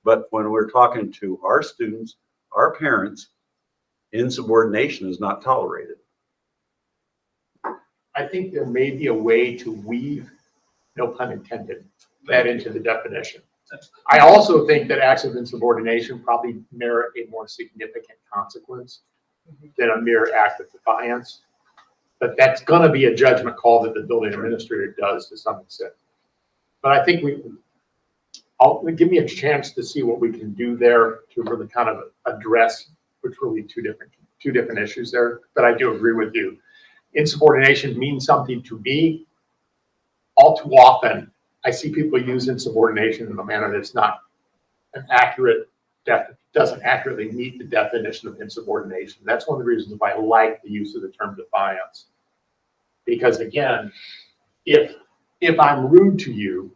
Speaker 4: But when we're talking to our students, our parents, insubordination is not tolerated.
Speaker 14: I think there may be a way to weave, no pun intended, that into the definition. I also think that acts of insubordination probably merit a more significant consequence than a mere act of defiance. But that's going to be a judgment call that the building administrator does to some extent. But I think give me a chance to see what we can do there to really kind of address, which really two different issues there. But I do agree with you. Insubordination means something to me. All too often, I see people use insubordination in a manner that's not an accurate, doesn't accurately meet the definition of insubordination. That's one of the reasons why I like the use of the term defiance. Because again, if I'm rude to you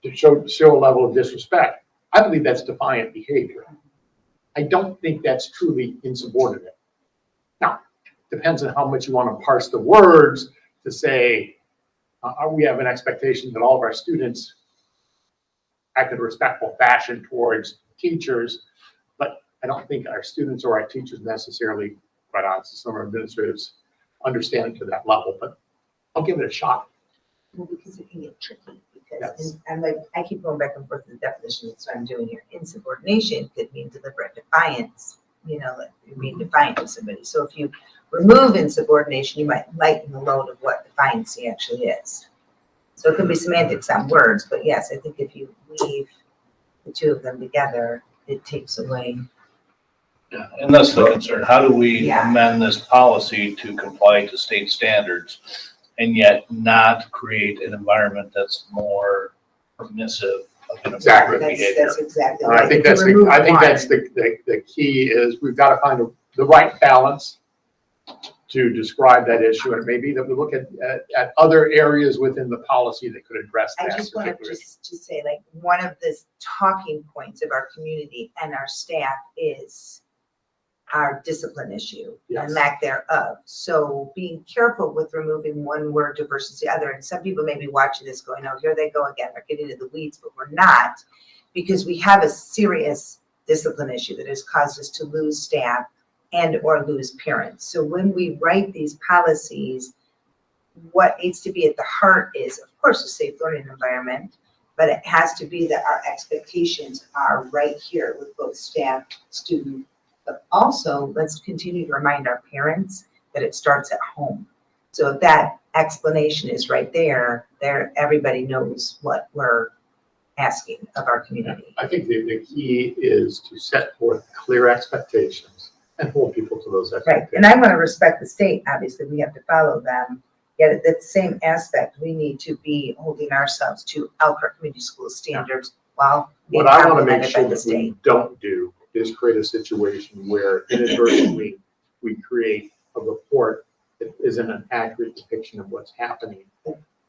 Speaker 14: to show a level of disrespect, I believe that's defiant behavior. I don't think that's truly insubordinate. Now, depends on how much you want to parse the words to say, we have an expectation that all of our students act in a respectful fashion towards teachers, but I don't think our students or our teachers necessarily, quite honestly, some of our administrators understand it to that level, but I'll give it a shot.
Speaker 2: Well, because it can get tricky, because
Speaker 14: Yes.
Speaker 2: and I keep going back and forth with the definition. That's what I'm doing here. Insubordination could mean deliberate defiance, like you mean defiant to somebody. So if you remove insubordination, you might lighten the load of what defiancy actually is. So it could be semantics on words, but yes, I think if you weave the two of them together, it takes away.
Speaker 3: Yeah, and that's the concern. How do we
Speaker 2: Yeah.
Speaker 3: amend this policy to comply to state standards and yet not create an environment that's more permissive of inappropriate behavior?
Speaker 2: That's exactly
Speaker 14: And
Speaker 2: right.
Speaker 14: I think
Speaker 2: If you
Speaker 14: that's
Speaker 2: remove one,
Speaker 14: the key is we've got to find the right balance to describe that issue. And it may be that we look at other areas within the policy that could address that.
Speaker 2: I just want to
Speaker 14: particular
Speaker 2: just say, like, one of the talking points of our community and our staff is our discipline issue
Speaker 14: Yes.
Speaker 2: and lack thereof. So being careful with removing one word to versus the other. And some people may be watching this going, oh, here they go again. They're getting into the weeds, but we're not, because we have a serious discipline issue that has caused us to lose staff and or lose parents. So when we write these policies, what needs to be at the heart is, of course, a safe learning environment, but it has to be that our expectations are right here with both staff, student, but also let's continue to remind our parents that it starts at home. So if that explanation is right there, everybody knows what we're asking of our community.
Speaker 14: I think the key is to set forth clear expectations and hold people to those
Speaker 2: Right,
Speaker 14: expectations.
Speaker 2: and I want to respect the state, obviously, we have to follow them. Yet at that same aspect, we need to be holding ourselves to Elkhart Community School standards while being
Speaker 14: What I want to make
Speaker 2: complimented
Speaker 14: sure
Speaker 2: by the
Speaker 14: that we
Speaker 2: state.
Speaker 14: don't do is create a situation where inadvertently we create a report that isn't an accurate depiction of what's happening.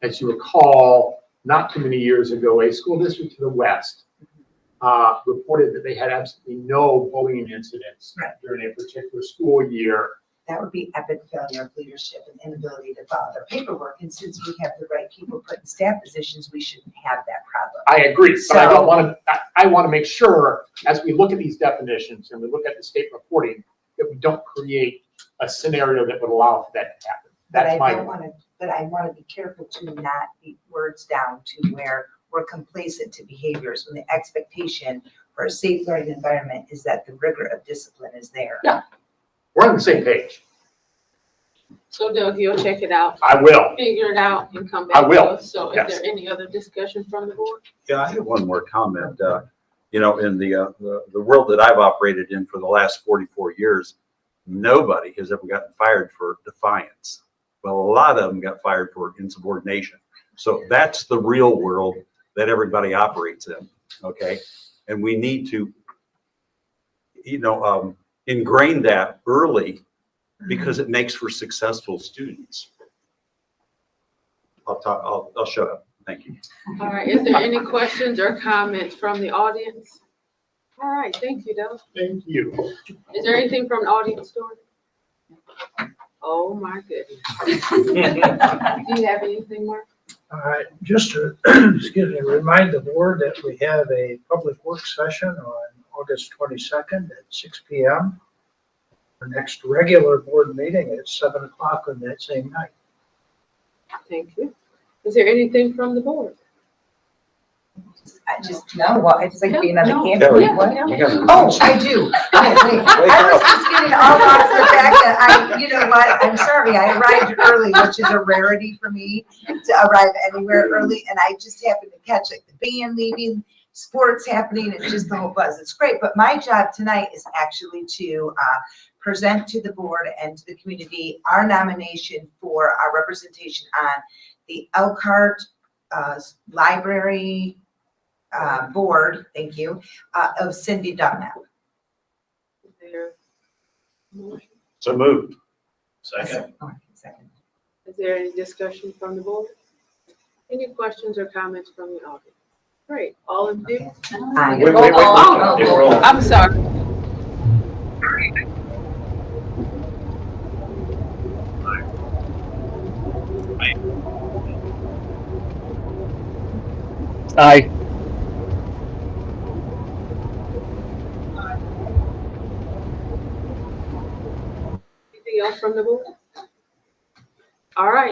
Speaker 14: As you recall, not too many years ago, a school district to the west reported that they had absolutely no bullying incidents
Speaker 2: Right.
Speaker 14: during a particular school year.
Speaker 2: That would be epic failure of leadership and inability to follow their paperwork. And since we have the right people put in staff positions, we shouldn't have that problem.
Speaker 14: I agree, but I
Speaker 2: So-
Speaker 14: don't want to, I want to make sure, as we look at these definitions and we look at the state reporting, that we don't create a scenario that would allow for that to happen.
Speaker 2: But
Speaker 14: That's
Speaker 2: I
Speaker 14: my,
Speaker 2: don't want to, but I want to be careful to not beat words down to where we're complacent to behaviors when the expectation for a safe learning environment is that the rigor of discipline is there.
Speaker 14: Yeah. We're on the same page.
Speaker 1: So Doug, you'll check it out,
Speaker 14: I will.
Speaker 1: figure it out, and come
Speaker 14: I
Speaker 1: back to
Speaker 14: will,
Speaker 1: us. So is
Speaker 14: yes.
Speaker 1: there any other discussion from the board?
Speaker 4: Yeah, I have one more comment. You know, in the world that I've operated in for the last 44 years, nobody has ever gotten fired for defiance. Well, a lot of them got fired for insubordination. So that's the real world that everybody operates in, okay? And we need to, you know, ingrain that early because it makes for successful students. I'll shut up. Thank you.
Speaker 1: All right, is there any questions or comments from the audience? All right, thank you, Doug.
Speaker 14: Thank you.
Speaker 1: Is there anything from the audience, Stuart? Oh, my goodness. Do you have anything, Mark?
Speaker 9: Just to, excuse me, remind the board that we have a public work session on August 22nd at 6 p.m. Our next regular board meeting at 7 o'clock on that same night.
Speaker 1: Thank you. Is there anything from the board?
Speaker 2: I just like being on the
Speaker 1: No.
Speaker 2: campus.
Speaker 4: Kelly,
Speaker 2: What?
Speaker 4: you gotta-
Speaker 2: Oh, I do. Okay, wait. I was just getting all off the fact that you know what, I'm sorry, I arrived early, which is a rarity for me to arrive anywhere early, and I just happened to catch like the band leaving, sports happening, and just the whole buzz. It's great, but my job tonight is actually to present to the board and to the community our nomination for our representation on the Elkhart Library board, thank you, of Cindy Dunlap.
Speaker 1: Is there a motion?
Speaker 4: So moved.
Speaker 3: Second.
Speaker 2: Second.
Speaker 1: Is there any discussion from the board? Any questions or comments from the audience? Great, all in favor?
Speaker 2: Aye.
Speaker 4: Wait, wait, wait.
Speaker 1: Oh,
Speaker 4: Get rolling.
Speaker 1: I'm sorry.
Speaker 7: Aye.
Speaker 1: Anything else from the board? All right.